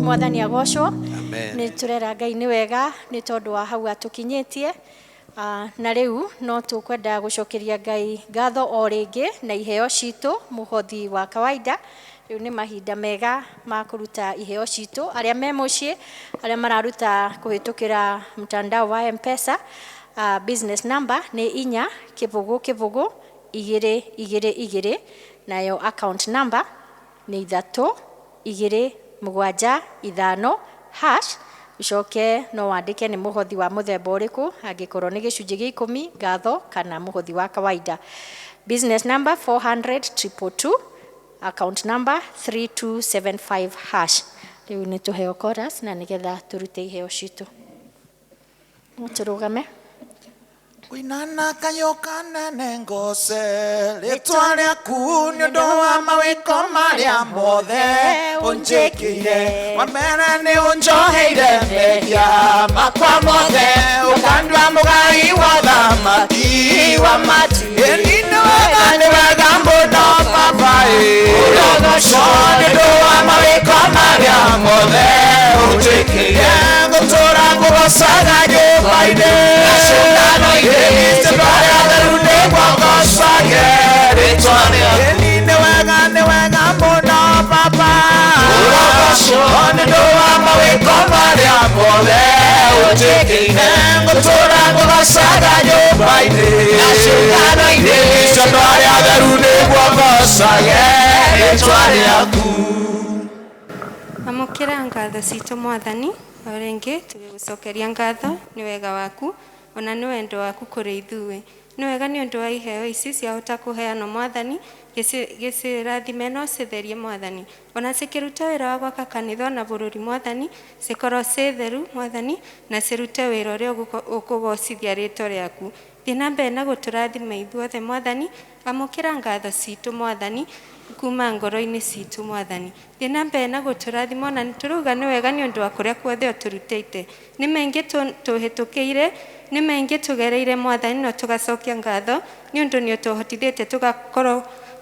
Mwathani agocwo. Nĩ tũrera Ngai nĩ wega nĩ tondũ wa hau atũkinyĩtie. Na rĩu no tũkwenda gũcokeria Ngai ngatho o rĩngĩ na iheo citũ mũhothi wa kawaida. Rĩu nĩ mahinda mega ma kũruta iheo citũ arĩa me mũciĩ, arĩa mararuta kũhĩtũkĩra mtandao wa M-Pesa. Business number nĩ 4*222, nayo account number nĩ 32750#. ucoke no wandike nĩ mũhothi wa mũthemba ũrĩkũ, angĩkorwo nĩ gĩcunjĩ gĩa 10 ngatho kana mũhothi wa kawaida. Business number 400-222, account number 3275#. Rĩu nĩ tũheo chorus na nĩgetha tũrute iheo citũ. Tũrũgame. Kuinana kayoka nene ngose rĩtwa rĩaku nĩ ũndũ wa mawĩko marĩa mothe ũnjĩkĩire. Wa mbere nĩ ũnjoheire mehia makwa mothe, ũkandua mũgai wa thamaki wa matu. Ĩni nĩ wega mũno Baba, ũrogoco nĩ ũndũ wa mawĩko marĩa mothe ũnjĩkĩire. Ngũtũũra ngũgocaga nyũmba-inĩ cindano-inĩ ni wega mũno Baba, ũrogoco nĩ ũndũ wa mawĩko marĩa mothe ũnjĩkĩire. Ngũtũũra ngũgocaga nyũmba-inĩ na cindano-inĩ cia andũ arĩa atheru nĩguo ngocage rĩĩtwa rĩaku. Amũkĩra ngatho citũ Mwathani, o rĩngĩ tũgĩgũcokeria ngatho nĩ wega waku ona nĩ wendo waku kũrĩ ithuĩ. Nĩ wega nĩ ũndũ wa iheo ici ciahota kũheanwo Mwathani, gĩcirathime no citherie Mwathani, ona cikĩruta wĩra wa gwaka kanitha na bũrũri Mwathani, cikorwo ciĩ theru Mwathani, na cirute wĩra ũrĩa ũkũgocithia rĩĩtwa rĩaku. Thiĩ na mbere na gũtũrathima ithuothe Mwathani, amũkĩra ngatho citũ Mwathani kuma ngoro-inĩ citũ Mwathani. Thiĩ na mbere na gũtũrathima, na nĩtũrauga nĩ wega nĩ ũndũ wa kũrĩa kuothe ũtũrutĩte. Nĩ maingĩ tũhĩtũkĩire, nĩ maingĩ tũgereire Mwathani, no tũgacokia ngatho nĩ ũndũ nĩ ũtũhotithĩtie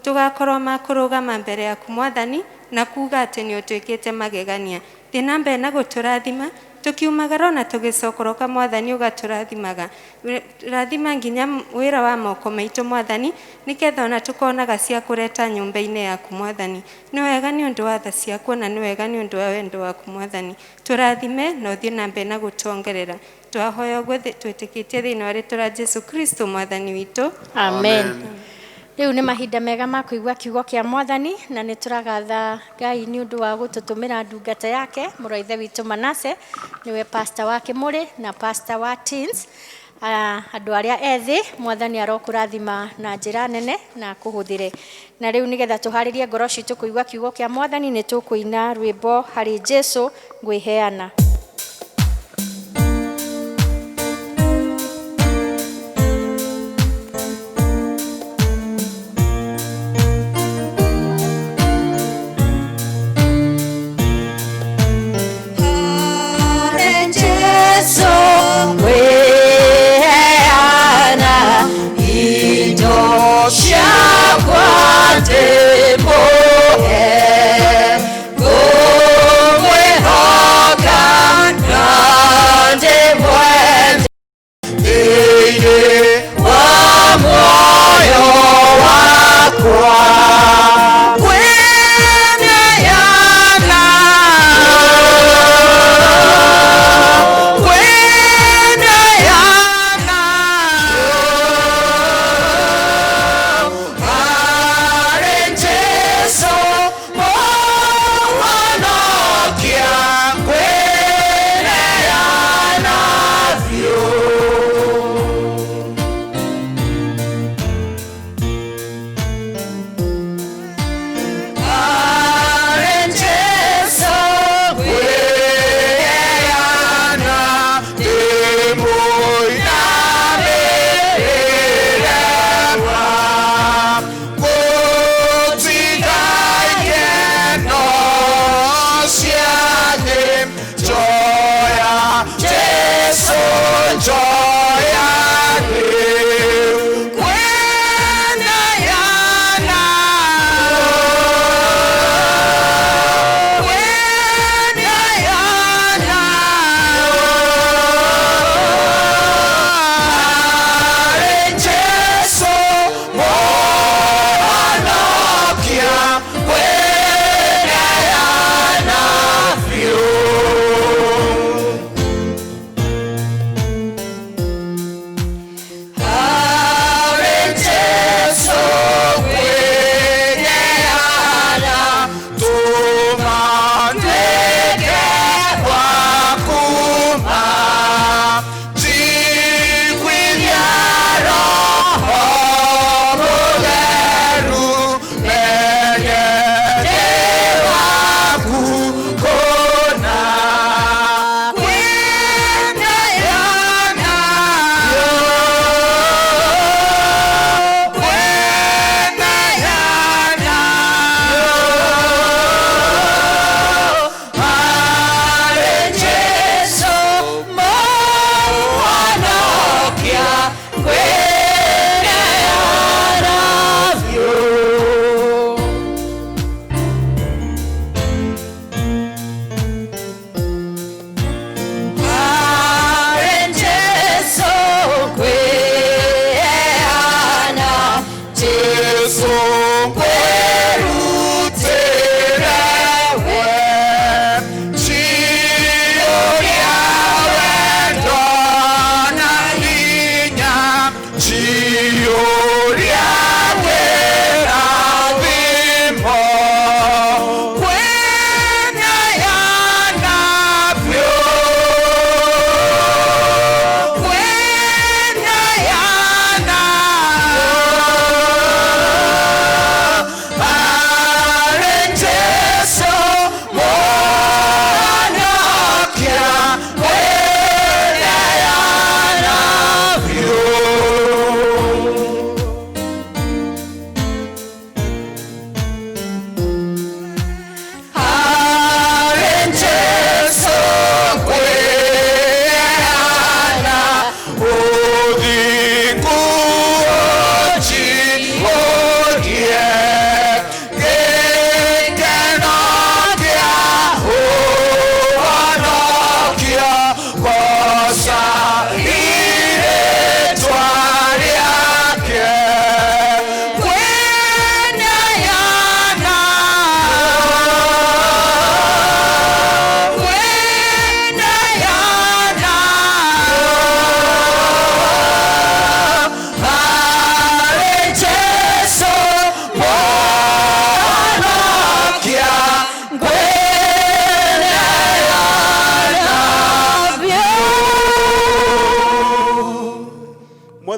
tũgakorwo makũrũgama mbere yaku Mwathani, na kuuga atĩ nĩ ũtwĩkĩte magegania. Thiĩ na mbere na gũtũrathima, tukiumagara na tugicokoroka Mwathani ugatũrathimaga. Rathima nginya wĩra wa moko maitũ Mwathani, nĩgetha ona tukonaga cia kũreta nyũmba-inĩ yaku Mwathani. Nĩ wega nĩ ũndũ wa tha ciaku, na nĩ wega nĩ ũndũ wa wendo waku Mwathani. Tũrathime na ũthiĩ na mbere na gũtuongerera. Twahoya ũguo twĩtĩkĩtie thĩinĩ wa rĩĩtwa rĩa Jesũ Kristo Mwathani witũ. Amen. Rĩu nĩ mahinda mega ma kũigua kiugo kĩa Mwathani, na nĩ tũragatha Ngai nĩ ũndũ wa gũtũtũmĩra ndungata yake mũraithe witũ Manase, nĩwe pastor wa Kĩmũrĩ na pastor wa Teens. Andũ arĩa ethĩ Mwathani arokũrathima na njĩra nene na kũhũthĩre. Na rĩu nĩgetha tũharĩrie ngoro citũ kũigua kiugo kĩa Mwathani, nĩ tũkũina rwĩmbo harĩ Jesũ ngwĩheana. Go, we hoka.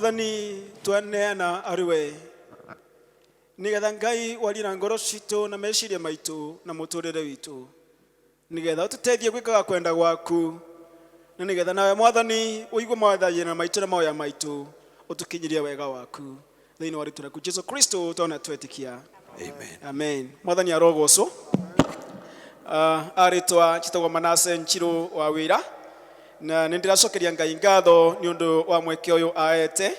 Mwathani twaneana ariwe nigetha Ngai warira ngoro citu na meciria maitu na muturire witu nigetha tutethie gwikaga kwenda gwaku na nigetha nawe Mwathani uigwe mawathaina maitu na maoya maitu utukinyirie wega waku thiini wa ritwa rĩaku Jesu Kristo tona twetikia amen amen. Mwathani arogocwo aritwa chitagwo Manase Nchiru wa wira na nindiracokeria Ngai ngatho ni undu wa mweke uyu aete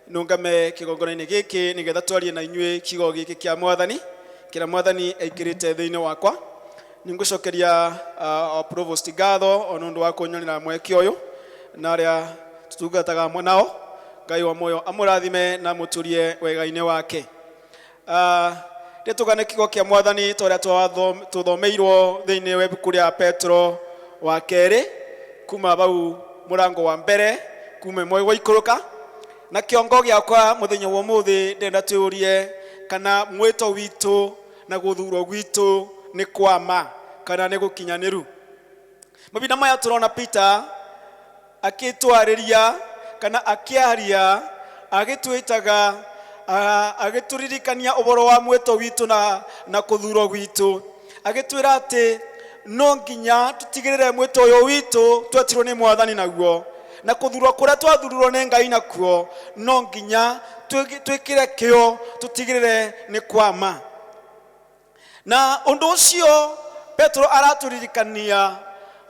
nungame kigongona-ini giki nigetha twarie na inyue kigo giki kia Mwathani kira Mwathani aikirite thiini wakwa ningucokeria provost ngatho ona undu wa kunyonera mweke uyu na aria tutungataga nao Ngai wa moyo amurathime na muturie wega-ini wake. Retugane kigo kia Mwathani toria tuthomeirwo thiini wa ibuku ria Petro wa keri kuma bau murango wa mbere kuma mwe wa ikuruka na kiongo giakwa muthenya wa muthi ndenda tuurie kana mwito witu na guthurwo gwitu ni kwama kana ni gukinyaniru. Mabinda maya turona Peter akitwariria kana akiaria agitwitaga agituririkania uboro wa mwito witu na kuthurwo gwitu agitwira ati no nginya tutigirire mwito uyu witu twetirwo ni Mwathani naguo na kuthurwo kuria twathurirwo ni Ngai nakuo no nginya twikire kio tutigirire ni kwama. Na undu ucio Petro araturirikania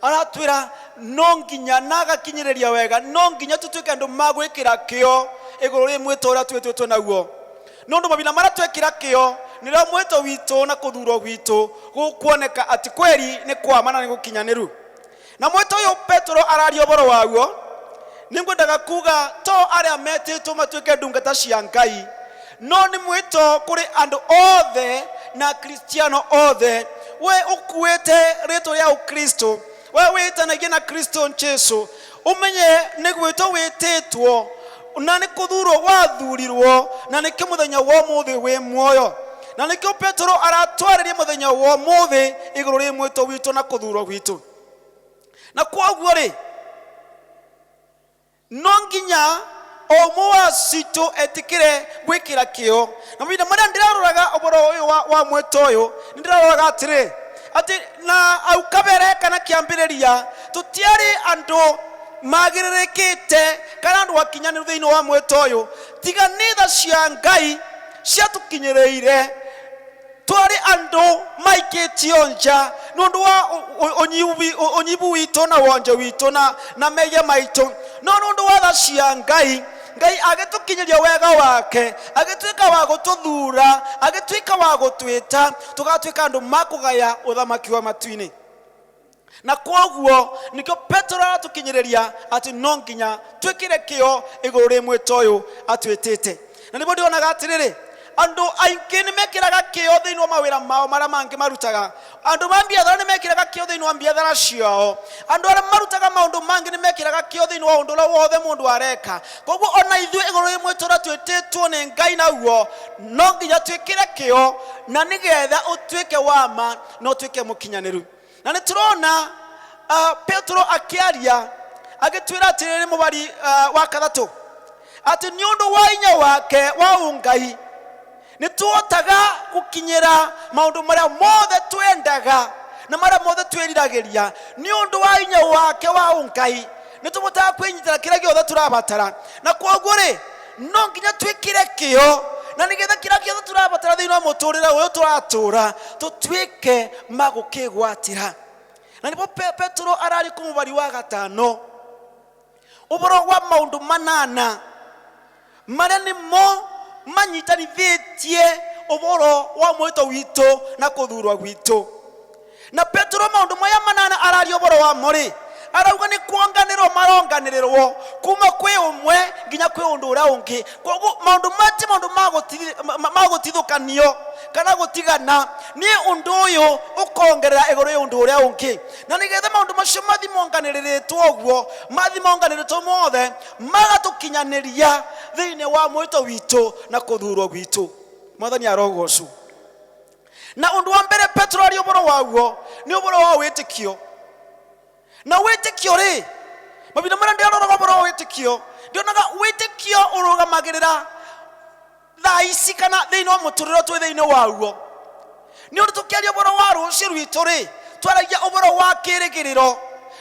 aratwira no nginya nagakinyiriria wega no nginya tutwike andu magwikira kio iguru ri mwito uria twetwetwo naguo nondu mabina mara twekira kio nira mwito witu na kuthurwo gwitu gukuoneka ati kweri ni kwama na ni gukinyaniru. Na mwito uyu Petro arario boro waguo ningwendaga kuga to aria metitwo matwike ndungata cia Ngai no ni mwito kuri andu othe na Kristiano othe we ukuite rito ya Ukristo we witanagia na Kristo Jesu umenye ni gwitwo wititwo na ni kuthurwo wathurirwo na ni kimuthenya wa muthi we muoyo na ni kio Petro aratwariria muthenya wa muthi iguru ri mwito witu na kuthurwo gwitu. Na kwaguo ri no nginya omwa situ etikire gwikira kio na binda maria ndiraroraga oboro uyu wa mwito uyu ndiraroraga atire ati na au kabere kana kiambiriria tutiari andu magiririkite kana andu wakinyaniru thiini wa mwito uyu tiga nitha cia Ngai cia tukinyireire twari andu maikitio nja nundu wa onyibu witu na wonje witu na meye maitu no nundu wa tha cia Ngai agitukinyiria wega wake agitwika wa gututhura agitwika wa gutwita tugatwika andu makugaya uthamaki wa matuini. Na kwaguo nikio Petro aratukinyiriria ati no nginya twikire kio iguru ri mwito uyu atwitite. Na nibo ndionaga atiriri andu aingi ni mekiraga kio thiini wa mawira mao mara mangi marutaga andu mambiathara ni mekiraga kio thiini wa mbiathara ciao andu aria marutaga maundu mangi ni mekiraga kio thiini wa undu wothe mundu areka. Koguo ona ithuĩ iguru ri mwito uria twititwo ni Ngai naguo no nginya twikire kio na nigetha utwike wama no twike mukinyaniru. Na ni turona Petro akiaria agitwira atiriri mubari wa kathatu ati ni undu wa inya wake wa ungai ni tuotaga gukinyira maundu maria mothe twendaga na maria mothe twiriragiria ni undu wa inya wake wa ungai ni tubotaga kwinyitira kira giothe turabatara. Na kwaguo ri no nginya twikire kio na nigetha kira giothe turabatara thiini wa muturire uyu turatura tutwike magukigwatira. Na nipo Petro arari kumubari wa gatano uboro wa maundu manana maria nimo manyitanithitie uboro wa mwito witu na kuthurwa gwitu. Na Petro maundu maya manana arari uboro wa mori arauga ni kuonganirwo maronganirirwo kuma kwi umwe nginya kwi undu uria ungi. Koguo maundu mati maundu magutithukanio kana gutigana ni undu uyu ukongerera iguru ya undu uria ungi. Na nigetha maundu macio mathimonganiritwo uguo mathimonganiritwo mothe magatukinyaniria thiini wa mwito witu na kuthurwo gwitu. Mwathani arogocwo. Na undu wa mbere Petro ari uboro waguo ni uboro wa witikio. Na witikio ri mabina mara ndio uboro wa witikio ndionaga witikio wĩtĩkio ũrũgamagĩrĩra thaa ici kana thĩinĩ wa mũtũrĩre twĩ thĩinĩ waguo. Nĩ ũndũ tũkĩaria ũhoro wa rũciũ rwitũ rĩ, twaragia ũhoro wa kĩĩrĩgĩrĩro.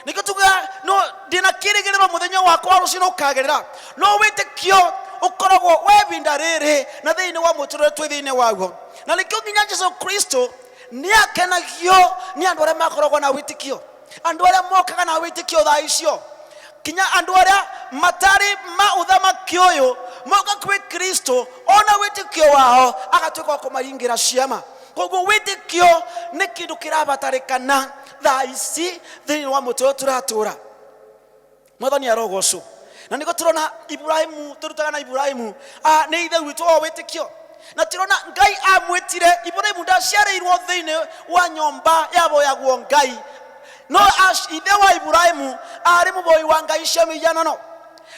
Nĩkĩo tuga no ndĩna kĩĩrĩgĩrĩro mũthenya wakwa wa rũciũ nĩũkagĩrĩra. No wĩtĩkio ũkoragwo we binda rĩrĩ na thĩinĩ wa mũtũrĩre twĩ thĩinĩ waguo. Na nĩkĩo nginya Jesũ Kristo nĩ akenagio nĩ andũ arĩa makoragwo na wĩtĩkio, andũ arĩa mokaga na wĩtĩkio thaa icio, kinya andũ arĩa matarĩ maũthamaki ũyũ moka kwĩ Kristo, ona wĩtĩkio wao agatuĩka wa kũmaringĩra ciama. Koguo wĩtĩkio nĩ kĩndũ kĩrabatarĩkana thaa ici thĩinĩ wa mũtũrĩre tũratũra. Mwathani arogocwo. Na nĩko tũrona Ibrahimu, tũrutaga na Ibrahimu nĩ ithe witũ wa wĩtĩkio. Na tũrona Ngai amwĩtire Ibrahimu ndaciarĩirwo thĩinĩ wa nyũmba yaboyagwo Ngai, no ithe wa Ibrahimu arĩ mũboi wa Ngai cia mĩhianano.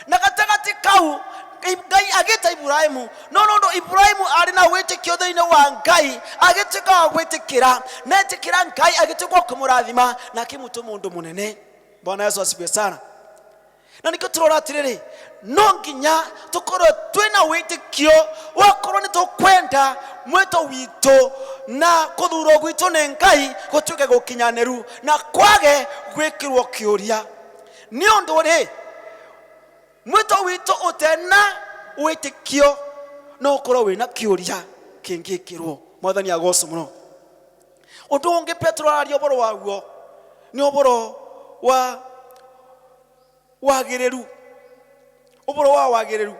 Na gatagatĩ kau Ngai agĩta Ibrahimu, no ũndũ Ibrahimu arĩ na wĩtĩkio thĩinĩ wa Ngai, agĩtuĩka wa gwĩtĩkĩra na etĩkĩra Ngai, agĩtuĩka wa kũmũrathima na akĩmũtua mũndũ mũnene. Bwana Yesu asifiwe sana. Na nĩkĩo tũrora atĩrĩrĩ, no nginya tũkorwo twĩna wĩtĩkio wakorwo nĩ tũkwenda mwĩto witũ na kũthurwo gwitũ nĩ Ngai gũtuĩke gũkinyanĩru na kwage gwĩkĩrwo kĩũria. Nĩ ũndũ rĩ, mwĩto witũ ũtena wĩtĩkio no ũkorwo wĩna kĩũria kĩngĩkĩrwo. Mwathani agocwo mũno. Ũndũ ũngĩ Petro araria ũhoro waguo nĩ ũhoro wa wagĩrĩru. Ũhoro wa wagĩrĩru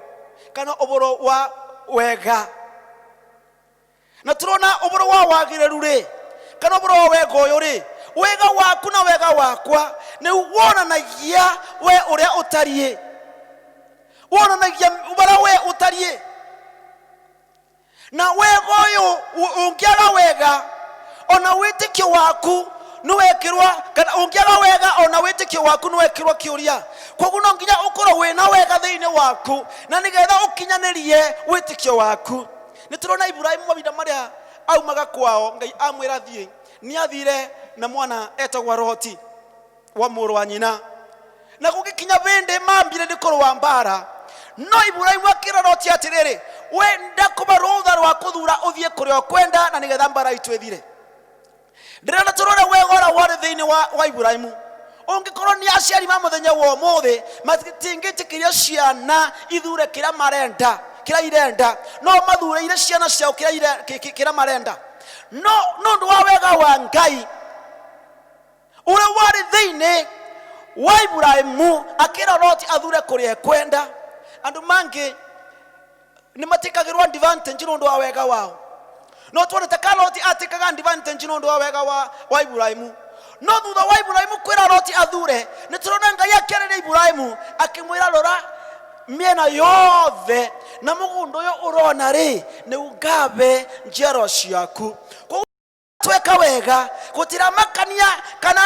kana ũhoro wa wega. Na tũrona ũhoro wa wagĩrĩru rĩ kana ũhoro wa wega ũyũ rĩ, wega waku na wega wakwa nĩ wonanagia we ũrĩa ũtariĩ, wonanagia ũrĩa we ũtariĩ. Na wega ũyũ ũngĩaga wega ona wĩtĩkio waku nĩwekĩrwo, kana ũngĩaga wega ona wĩtĩkio waku nĩwekĩrwo kĩũria. Koguo no nginya ũkorwo wĩna wega thĩinĩ waku na nĩgetha ũkinyanĩrie wĩtĩkio waku. Nĩ tũrona Ibrahimu mahinda marĩa aumaga kwao, Ngai amwĩra thiĩ, nĩ athire na mwana etagwo Loti wa mũrũ wa nyina, na gũgĩkinya bĩndĩ mambire nĩ kũrũa mbara. No Ibrahimu akĩra Loti atĩrĩrĩ, we ndakũba rũtha rwa kũthura ũthiĩ kũrĩa ũkwenda na nĩgetha mbara itũ ĩthire. Ndĩrenda tũrore wega ũrĩa warĩ thĩinĩ wa Ibrahimu. Ũngĩkorwo nĩ aciari ma mũthenya wa ũmũthĩ matingĩtĩkĩria ciana ithure kĩrĩa marenda, kĩrĩa irenda, no mathureire ciana ciao kĩrĩa marenda. No ũndũ wa wega wa Ngai ũrĩa warĩ thĩinĩ wa Ibrahimu akĩra Loti athure kũrĩa ekwenda. Andũ mangĩ nĩ matikagĩrwo advantage nĩ ũndũ wa wega wao. No tuonete ka Loti atikaga advantage nĩ ũndũ wa wega wa Ibrahimu. No thutha wa Ibrahimu kwĩra Loti athure, nĩ tũrona Ngai akĩarĩria Ibrahimu akĩmwĩra rora mĩena yothe na mũgũnda ũyũ ũrona rĩ nĩ ungabe njiaro ciaku. Tweka wega gũtiramakania kana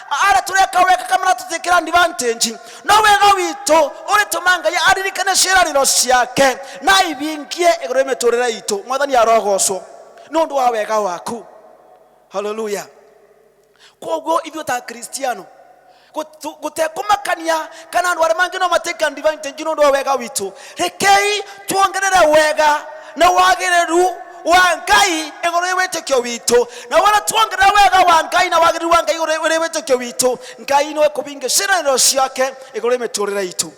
ara tureka wega kama tũtikĩra advantage, no wega witũ ũrĩtũma Ngai aririkane ciĩranĩro ciake na ibingie igũrũ mĩtũrĩre itũ. Mwathani arogocwo nĩ ũndũ wa wega waku. Hallelujah. Koguo ithuĩ ta Kristiano gũtekũmakania kana andũ arĩa mangĩ no matake advantage nĩ ũndũ wa wega witũ. Rekei tuongerere wega na wagĩrĩru wa Ngai igũrũ wĩtĩkio witũ, na wona tuongerera wega wa Ngai na wagĩrĩru wa Ngai igũrũ wĩtĩkio witũ, Ngai no ekũbinga ciĩranĩro ciake igũrũ mĩtũrĩre itũ.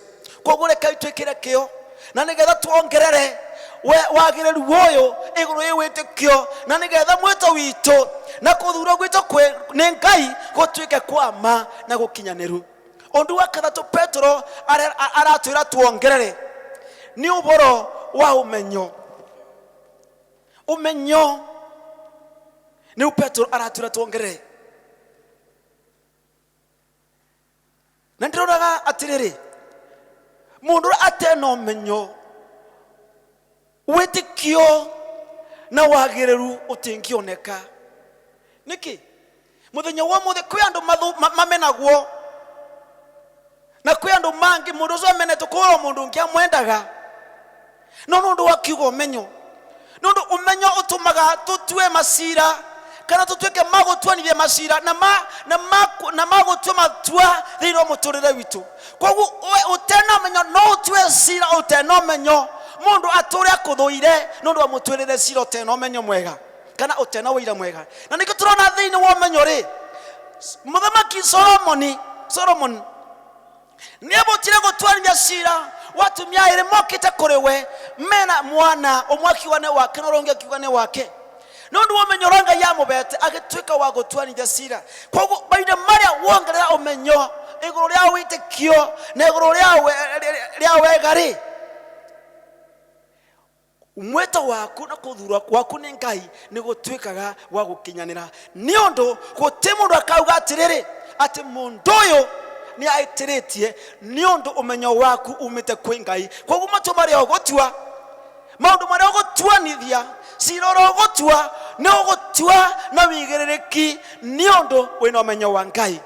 Koguo rekei twĩkĩre kĩo na nĩgetha tuongerere wagĩrĩru ũyũ igũrũ wĩtĩkio, na nĩgetha mwĩto witũ na kũthurwo gwitũ nĩ Ngai gũtuĩke kwama na gũkinyanĩru. Ũndũ wa gatatũ Petro aratwĩra tuongerere nĩ ũhoro wa ũmenyo. Ũmenyo nĩ Petro aratwĩra tuongerere. Na ndĩroraga atĩrĩrĩ, mũndũ atena ũmenyo wĩtĩkio na wagĩrĩru ũtingĩoneka. Nĩkĩ mũthenya wa mũthĩ kwĩ andũ mamenagwo na kwĩ andũ mangĩ mũndũ ũcio amenetwo kũrwo mũndũ ũngĩ amwendaga, no nĩ ũndũ wa kiugo ũmenyo. Nĩ ũndũ ũmenyo ũtũmaga tũtue macira kana tutweke magotwanithia macira na magotwa matua thiini wa muturire witu. Koguo utena menyo no utwe cira utena menyo mundu ature akuthuire nundu wa mutwirire cira utena menyo mwega kana utena wira mwega. Na nikyo turona thiini wa menyo ri Muthamaki Solomon niabotire gutwarithia cira watumia ire mokite kuri we mena mwana omwakiwane wake no ronge kiwane wake nundu womenyo ranga ya mubete agitwika wa gutwarithia cira. Koguo baina maria wongerera omenyo iguru ria witikio na iguru ria wegari umweta waku na kuthura waku ni Ngai ni gutwikaga wa gukinyanira niondu guti mundu akauga atiriri ati mundu uyu ni aitiritie niondu umenyo waku umite kwi Ngai. Koguo matu maria ogotua maundu maria ogotwanithia ciroro ogotua ni ogotua na wigiririki niondu wina umenyo wa Ngai.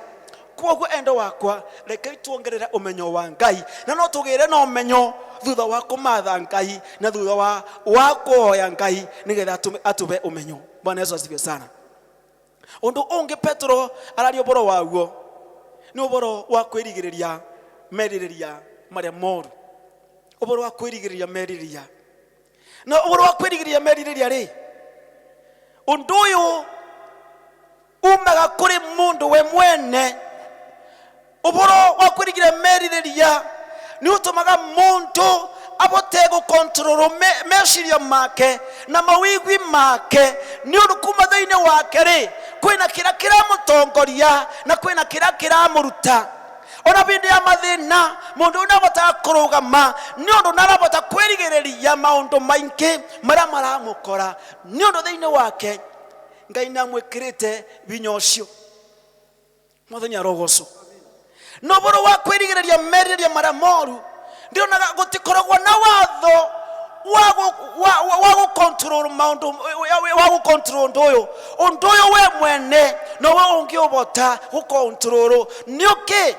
Koguo endo wakwa reke tuongerere umenyo wa Ngai na no tugire na umenyo thutha wa kumatha Ngai na thutha wa kuoya Ngai nigetha atube umenyo. Bwana Yesu asifiwe sana. Undu ungi Petro arari uboro waguo ni uboro wa kwirigiriria meririria maria moru. Uboro wa kwirigiriria meririria na uboro wa kwirigiriria meririria ri undu uyu umaga kuri mundu we mwene. Uboro wa kwirigiriria meririria ni utumaga mundu abote go control meciria make na mawigwi make ni undu kuma thiini wake ri kwina kira mutongoria na kwina kira muruta. Ona bindi ya mathina mundu unabota kurugama ni undu narabota kwirigiriria maundu maingi maria maramukora ni undu thiini wake Ngai namwikirite binyo cio muthenya rogoco. No boro wa kwirigiriria meririria maria moru ndio na gutikoragwo na watho wa control maundu wa control undu uyu we mwene no we ungi obota gu control ni okay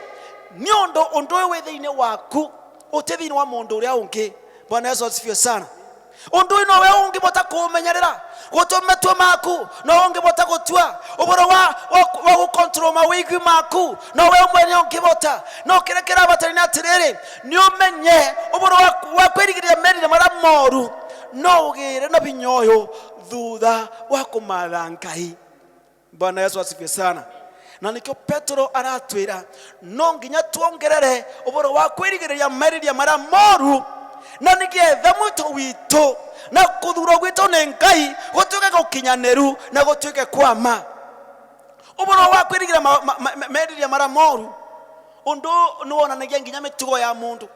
ni undu uyu we thiini waku utithini wa mundu uria ungi. Bwana Yesu asifiwe sana. Undu uyu no we ungi bota kumenyerera gutumetwa maku no ungi bota gutua uboro wa gu control mawigwi maku no we mwene ungi bota no kirekera batarina atiriri ni umenye uboro wa kwirigiriria merire mara moru no ugire na binyoyo thutha wa kumatha Ngai. Bwana Yesu asifiwe sana. Na nikyo Petro aratwira no nginya tuongerere uboro wa kwirigiriria merire mara moru na nigetha mwito witu na kuthuro gwitu ni Ngai gutuike gukinyaniru na gutuike kwama. Uboro wa kwirigira merire mara moru undu nuwonanagia nginya mitugo ya mundu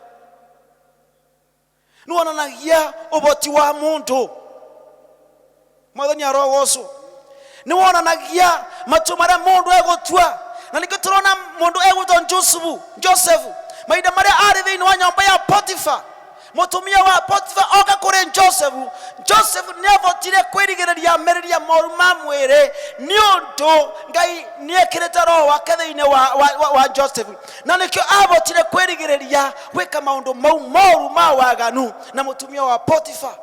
nuwonanagia uboti wa mundu mwathani arogoco niwonanagia matu maria mundu egutua. Na nikyo turona mundu egutwa Joseph maida maria ari thiini wa nyomba ya Potifa mutumia wa Potifa oka kuri Joseph niavotire kwirigiriria meriria moru mamwire ni undu Ngai niekirite roho wake thiini wa Joseph na nikyo avotire kwirigiriria gwika maundu mau moru ma waganu na mutumia wa Potifa.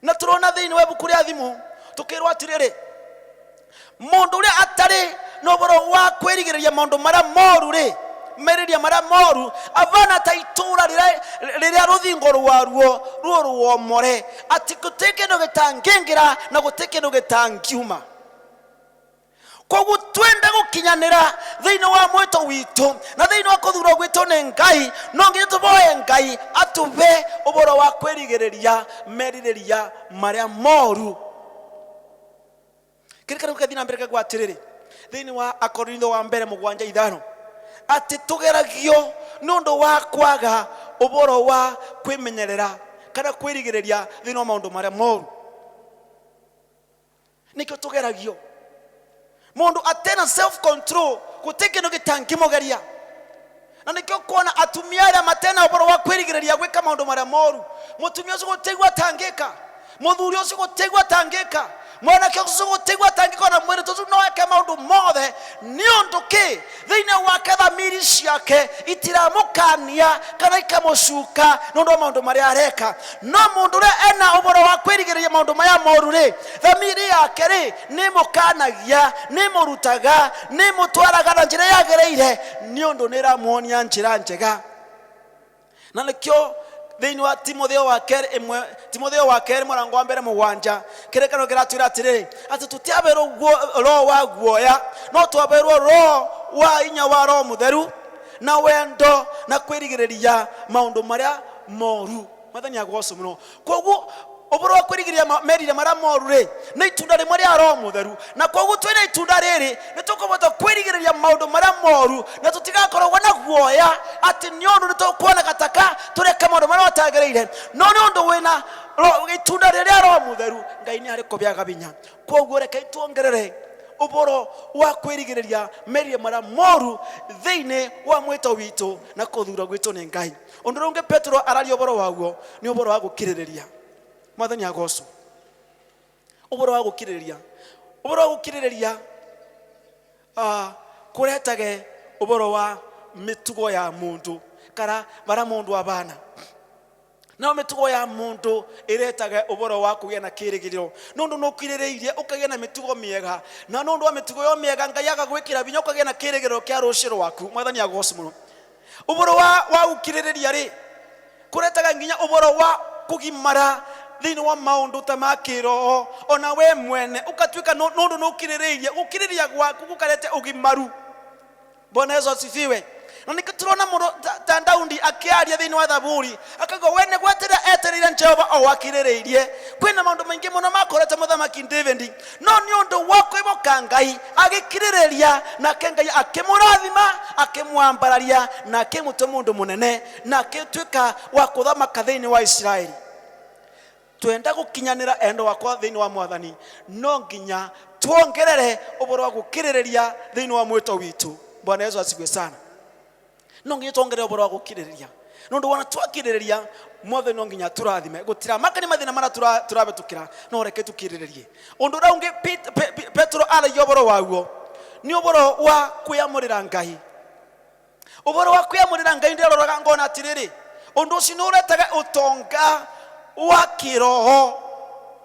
Na turona thiini wa buku ria thimu tukirwa atiriri mundu uria atari no boro wa kwirigiriria maundu maria moru ri meriria mara moru avana taitura riria ruthingo rwaruo ruomore ati gutike no gitangingira na gutike no gitangiuma. Koguo twende gukinyanira thiini wa mwito witu na thiini wa kuthurwo gwitu ni Ngai no nginya tuvoe Ngai atuve uboro wa kwirigiriria meririria maria moru. Kirikana kukathina mbere kagwa atiriri thiini wa Akorintho wa mbere 7:5 ati tugeragio nundu wa kwaga uboro wa kwimenyerera kana kwirigiriria thiini wa maundu maria moru. Nikyo tugeragio mundu atena self control gutike no gitangimogeria. Na nikyo kuona atumia aria matena uboro wa kwirigiriria gwika maundu maria moru mutumia ucio gutegwa tangika muthuri ucio gutegwa tangika mwana kyosugo tigwa tangiko na mwere tutu no ake maundu mothe ni ondoke thina wake thamiri ciake itiramukania kana ikamucuka nondo maundu maria areka no mundu ria ena uboro wa kwirigiria maundu maya moru ri thamiri yake ri ni mukanagia ni murutaga ni mutwaraga na njira yagereire ni undu niramuonia njira njega na nikyo thini wa Timotheo wa keri murango wa mbere mugwanja kirekano kiratwira atiri ati tutiaberwo ro wa guoya no twaberwo ro wa inya wa ro mutheru na wendo na kwirigireria maundu maria moru mathani agoso muno koguo oboro kwirigiria merire maria moru ri na itunda rimwe ria ro mutheru na koguo twina itunda riri nitukubota kwirigireria maundu maria moru na tutigakorwo na guoya ati niondu nitukuona gataka tureka maundu maria watagereire no niondu wina itunda ria ro mutheru ngai ni ari kubyaga binya koguo reka ituongerere uboro wa kwirigireria merire maria moru thiini wa mwito witu na kuthura gwitu ni ngai undu rungi Petro arario uboro waguo ni uboro wa gukirireria mwathani agoso uboro wa gukirireria kuretage uboro wa mitugo ya mundu kara bara mundu abana na mitugo ya mundu iretage uboro wa kugia na kirigiriro nundu nukirireirie ukagia na mitugo miega na nundu wa mitugo yo miega ngai agagwikira binya ukagia na kirigiriro kia ruciro waku mwathani agoso muno uboro wa gukirireria ri kuretaga nginya uboro wa kugimara thini wa maundu tamakiro ona we mwene ukatwika nundu nukirireirie gukiriria gwaku gukarete ugimaru Bwana Yesu asifiwe na nikaturona mundu ta Daudi akiaria thini wa Thaburi akago wene gwatira eterira Jehova o wakirireirie kwina maundu maingi muno makorete muthamaki David no ni undu wako iboka ngai agikirireria na kengai akimurathima akimwambararia na akimuta mundu munene na akitwika wa kuthamaka thini wa Israeli twenda gukinyanira endo wakwa thini wa mwathani no nginya tuongerere uboro wa gukirireria thini wa mwito witu Bwana Yesu asifiwe sana no nginya tuongerere uboro wa gukirireria nundu wana twakirireria mwathani no nginya turathime gutira makani mathina mara turabetukira no reke tukirirerie undu raungi Petro ala yoboro waguo ni uboro wa kuyamurira ngai uboro wa kuyamurira ngai ndiroraga ngona atiriri undu ucio uretaga utonga wa kiroho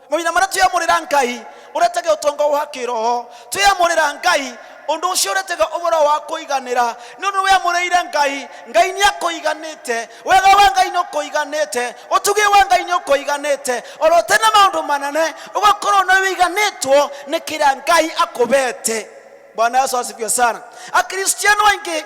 mabina mara tuyamurira ngai uretaga utonga wa kiroho tuyamurira ngai undu ucio uretaga uboro wa kuiganira nundu we amurira ngai ni akoiganite wega wa ngai no koiganite utugi wa ngai no koiganite orote na maundu manane ugakorwo na wiganitwo ni kira ngai akubete Bwana Yesu asifiwe sana akristiano wengi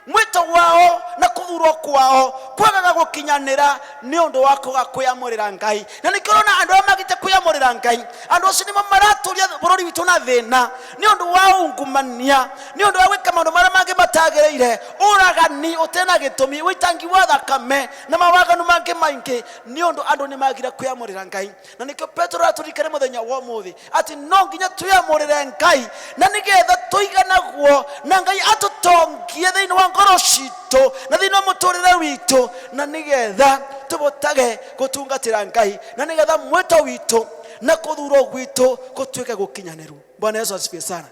mwito wao na kuthurwo kwao kwagaga gukinyanira ni undu wako gakuyamurira ngai na nikirona andu amagite kuyamurira ngai andu acio ni maraturia bururi witu na thina ni undu wa ungumania ni undu wa gwika maundu maria mangi matagereire uragani utena gitumi witangi wa thakame na mawaganu mangi maingi ni undu andu ni magira kuyamurira ngai na nikio Petro aturikare muthenya wa muthi ati no nginya tuyamurire ngai na nigetha tuiganaguo na ngai atutongie thini wa ngoro cito na thina muturire witu na nigetha tubotage gutungatira ngai na nigetha mwito witu na kuthuro gwitu gutwike gukinyaniru Bwana Yesu asifiwe sana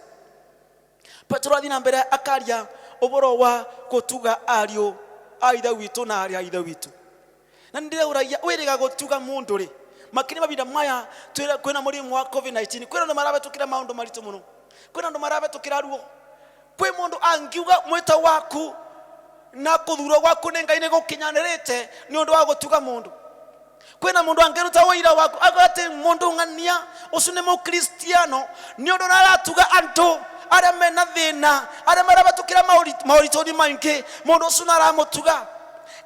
Petro athina mbere akaria uboro wa gutuga ario aitha witu na aria aitha witu na ndirauragia wiriga gutuga mundu ri makini mabinda maya twira kwina murimu wa COVID-19 kwina ndo marabetukira maundu maritu muno kwina ndo marabetukira ruo kwi mundu angiuga mwito waku na kuthuro gwaku ni ngai ni gukinyanirite ni undu wa gutuga mundu kwina mundu angeruta wira waku agate mundu ngania ucio ni mukristiano ni undu naratuga andu aria mena thina aria marabatukira mauritori maingi mundu ucio naramutuga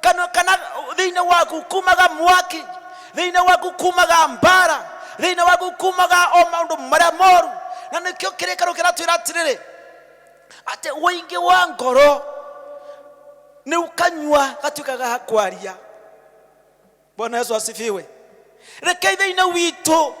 kana thina waku kumaga mwaki thina waku kumaga mbara thina waku kumaga o maundu maria moru na nikio kirekano kiratwira atiriri ate wingi wa ngoro ni ukanywa gatukaga hakwaria Bwana Yesu asifiwe reke thina witu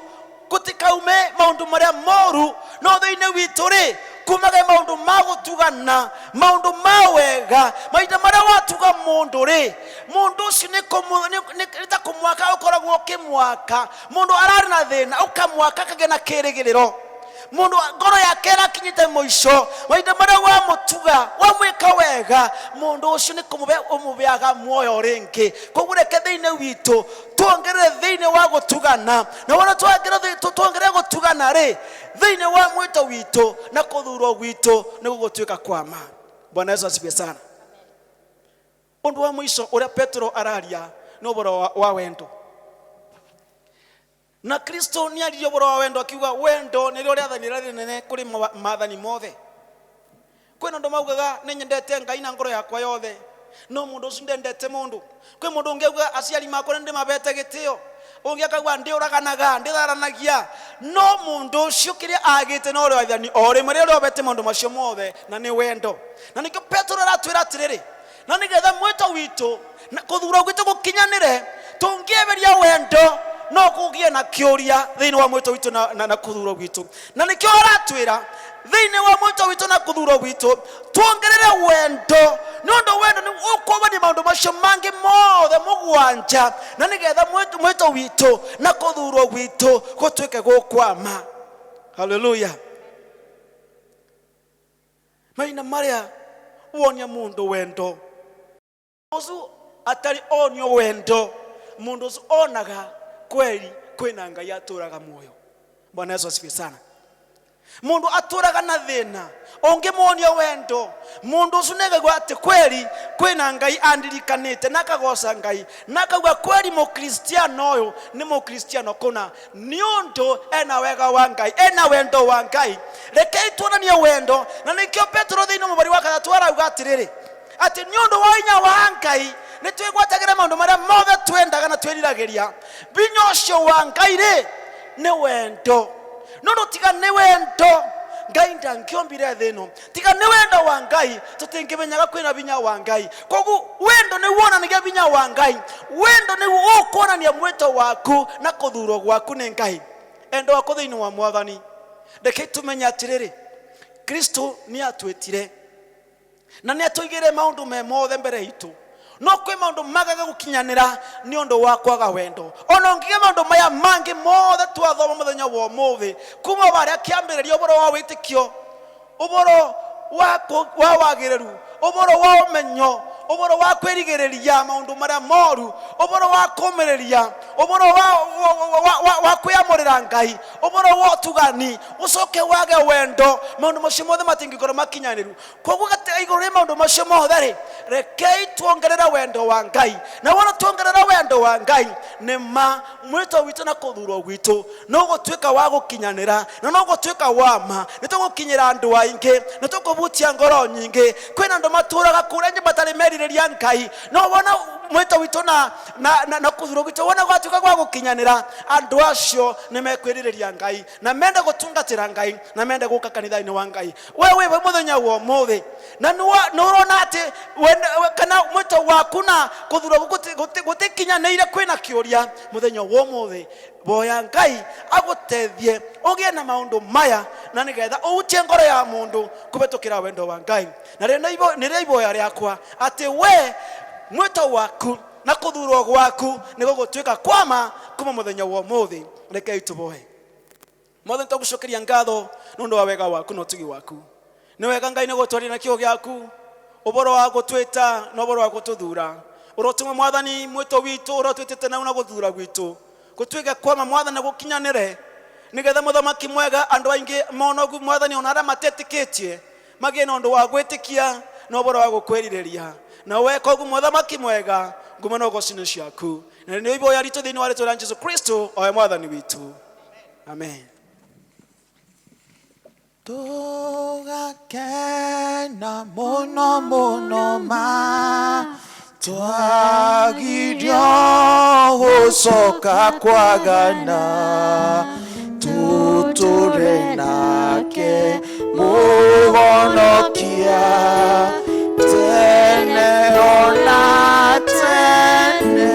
gutikaume maundu maria moru no thina witu ri kumage maundu magutugana maundu mawega maita maria watuga mundu ri mundu ucio ni kumwaka ukoragwo kimwaka mundu arari na thina ukamwaka kagena kirigiriro mundu ngoro yake rakinyite muico maita maria wamutuga wamwika wega mundu ucio ni kumubeaga muoyo ringi koguo reke thiini witu tuongerere thiini wa gutugana na wona tuongerere gutugana ri thiini wa mwito witu na kuthurwo witu ni gugutwika kwama. Bwana Yesu asifiwe sana. Undu wa mwisho uria Petro araria ni uboro wa wendo. Na Kristo ni aririe uboro wa wendo akiuga wendo ni rio riathani rinene kuri maathani mothe. Kwina ndu maugaga ni nyendete Ngai na ngoro yakwa yothe no mundu ucio ndendete mundu. Kwi mundu ungeuga aciari makwa ndi mabete gitio ungi akagwa ndi uraganaga ndi tharanagia no mundu ucio kiria agite no ri wathani ori mari ri obete mundu macio mothe na ni wendo. Na nikio Petro aratwira atiriri na nigetha mwito witu na kuthura gwitu gukinyanire tungieberia wendo no kugie na kiuria thiini wa mwito witu na kuthura gwitu. Na nikio aratwira thiini wa mwito witu na kuthura gwitu tuongerere wendo nondo wendo ni ukoba ni maundu macio mangi mothe mugwanja na nigetha mwito witu na kuthura gwitu gutwike gukwama. Haleluya. Maina maria wonia mundu wendo uzu atari onio wendo mundu uzu onaga kweli kwina Ngai aturaga muoyo. Bwana Yesu asifiwe sana. Mundu aturaga na thina ongemonia wendo mundu ucu negagwa ati kweli kwina Ngai andirikanite nakagoca Ngai nakagwa kweli mukristiano uyu ni mukristiano kuna niundu ena wega wa Ngai ena wendo wa Ngai. Rekei tuonanie wendo na nikio Petro thiini mubari wa kathatu arauga atiriri ati niundu wa inya wa Ngai nitwigwatagira maundu maria mothe twendaga na twiriragiria binya ucio wa Ngai ri ni wendo. Nono tiga ni wendo Ngai ndangiombire thino tiga ni wendo wa Ngai tutingimenyaga kwina binya wa Ngai. Koguo wendo ni wonanagia binya wa Ngai wendo ni ukuonania mwito waku na kuthurwo gwaku ni Ngai. Endo wako thiini wa Mwathani ndeke tumenya atiriri Kristo ni atwitire na ni atuigire maundu me mothe mbere itu no kwi maundu magaga gukinyanira ni undu wa kwaga wendo. Ona ngige maundu maya mangi mothe twathoma muthenya wa umuthi kuma baria kiambiriria uboro wa witikio uboro wa wagireru uboro wa umenyo uboro wa kwirigiriria maundu maria moru uboro wa kumireria uboro wa kuyamurira Ngai uboro wa tugani ucoke wage wendo maundu macio mothe matingikoro makinyaniru. Koguo iguru ri maundu macio mothe rekei tuongerera wendo wa Ngai na wona tuongerera wendo wa Ngai ni mwito witu na kuthurwo gwitu no gutwika wa gukinyanira na no gutwika wa ma nitugukinyira andu aingi nitukubutia ngoro nyingi. Kwina andu maturaga kurenje batari merireria Ngai no wona mwito witu na kuthurwo gwitu wona gwatuka gwa gukinyanira andu acio ni mekwirireria Ngai na mende gutungatira Ngai na mende guka kanitha-ini wa Ngai. Wewe muthenya wa umuthi na nurona ati kana mwito waku na kuthurwo gutikinyanire kwina kiuria muthenya wa umuthi boya Ngai agutethie ugie na maundu maya na nigetha uhutie ngoro ya mundu kubetukira wendo wa Ngai. Na rĩo iboya riakwa ati we mwito waku na kuthurwo gwaku ni gugutwika kwama kuma muthenya wa umuthi. Rekei tuboe. Mothe tugucokeria ngatho nundu wa wega waku no tugi waku ni wega Ngai ni gutwaria na kio giaku uboro wa gutwita no uboro wa gututhura urotuma Mwathani mwito witu urotwitite na una guthura gwitu gutwike kwama Mwathani gukinyanire nigetha muthamaki mwega andu aingi monogu Mwathani onara matetikitie magie na undu wa gwitikia no uboro wa gukwirireria na we kogu muthamaki mwega ngumano gocine ciaku na ni iboya ritu thiini wa ritu rĩa Jesu Kristo owe Mwathani witu. Amen. Tugakena muno muno ma twagirio gucoka kwagana tuture nake muhonokia tene ona tene.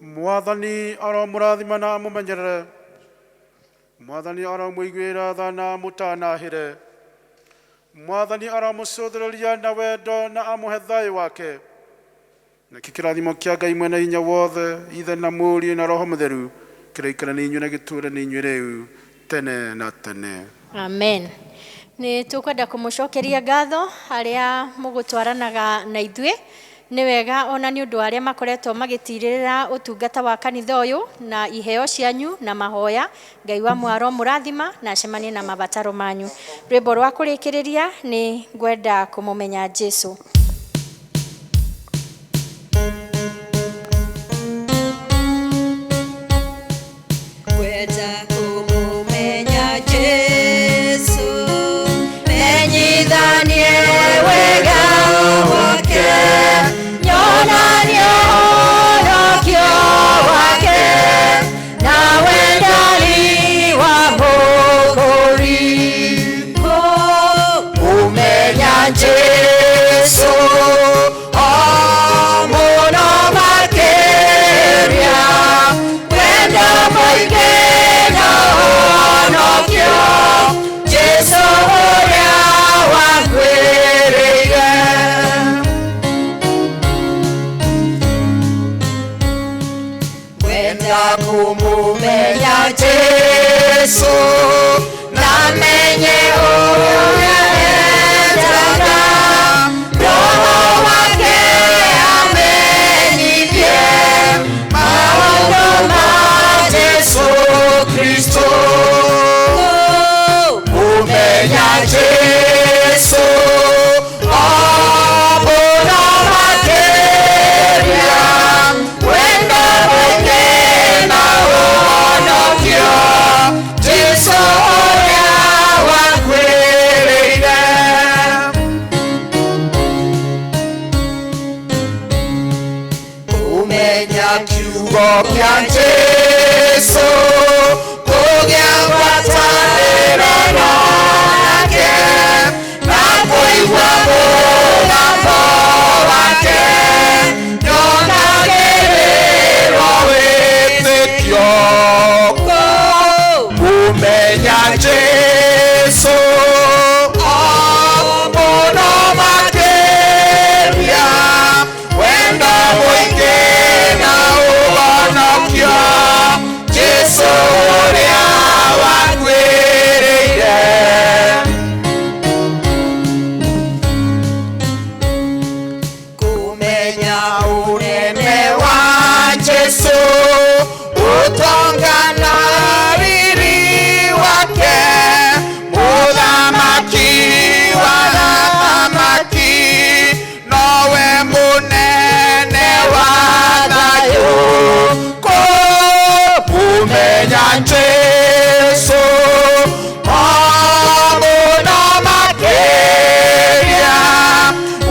Mwathani aromurathima na mumenyerere Mwathani aramũiguĩra tha na mũtanahĩre. Mwathani aramũcũthĩrĩria na wendo na amũhe thayũ wake. Nakĩ kĩrathimo kĩa Ngai mwene hinya wothe, Ithe na Mũriũ na Roho Mũtheru, kĩroikara nĩ inyuĩ na gĩtũũre nĩ inyuĩ rĩu tene na tene. Amen. Nĩ tũkwenda kũmũcokeria ngatho arĩa mũgũtwaranaga na ithuĩ. Nĩ wega ona nĩ ũndũ wa arĩa makoretwo magĩtirĩrĩra ũtungata wa kanitha ũyũ na iheo cianyu na mahoya. Ngai wa mwaro mũrathima na acemanie na mabataro manyu. Rwĩmbo rwa kũrĩkĩrĩria nĩ ngwenda kũmũmenya Jesũ. Ngwenda kũmũmenya Jesũ, menyithanie wega wake, nyonanie ũhonokio wake, na wendani wa Mũkũri. Kũmenya Jesũ, mũno makĩria, wendo mũingĩ na ũhonokio, Jesũ ũrĩa wangwĩrĩire. Ngwenda kũmũmenya Jesũ, na menye ũrĩa endaga, Roho wake amenyithie maũndũ ma Jesũ Kristo. Kũmenya Jesũ, mũno makĩria, wendo mũingĩ na ũhonokio, Jesũ ũrĩa wangwĩrĩire. Kũmenya kiugo kĩa Jesũ, kũgĩa ngwatanĩro nake, na kũigua mũgambo wake, nyonagĩrĩrwo wĩtĩkio. Kũmenya Jesũ, mũno makĩria, wendo mũingĩ na ũhonokio, Jesũ ũrĩa wangwĩrĩire. Kũmenya ũnene wa Jesũ, ũtonga na riri wake, mũthamaki wa athamaki, nowe mũnene wa thayũ. Kũmenya Jesũ, mũno makĩria,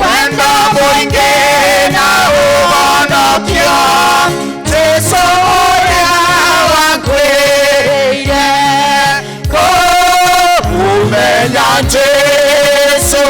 wendo mũingĩ na ũhonokio, Jesũ ũrĩa wangwĩrĩire. Kũmenya Jesũ,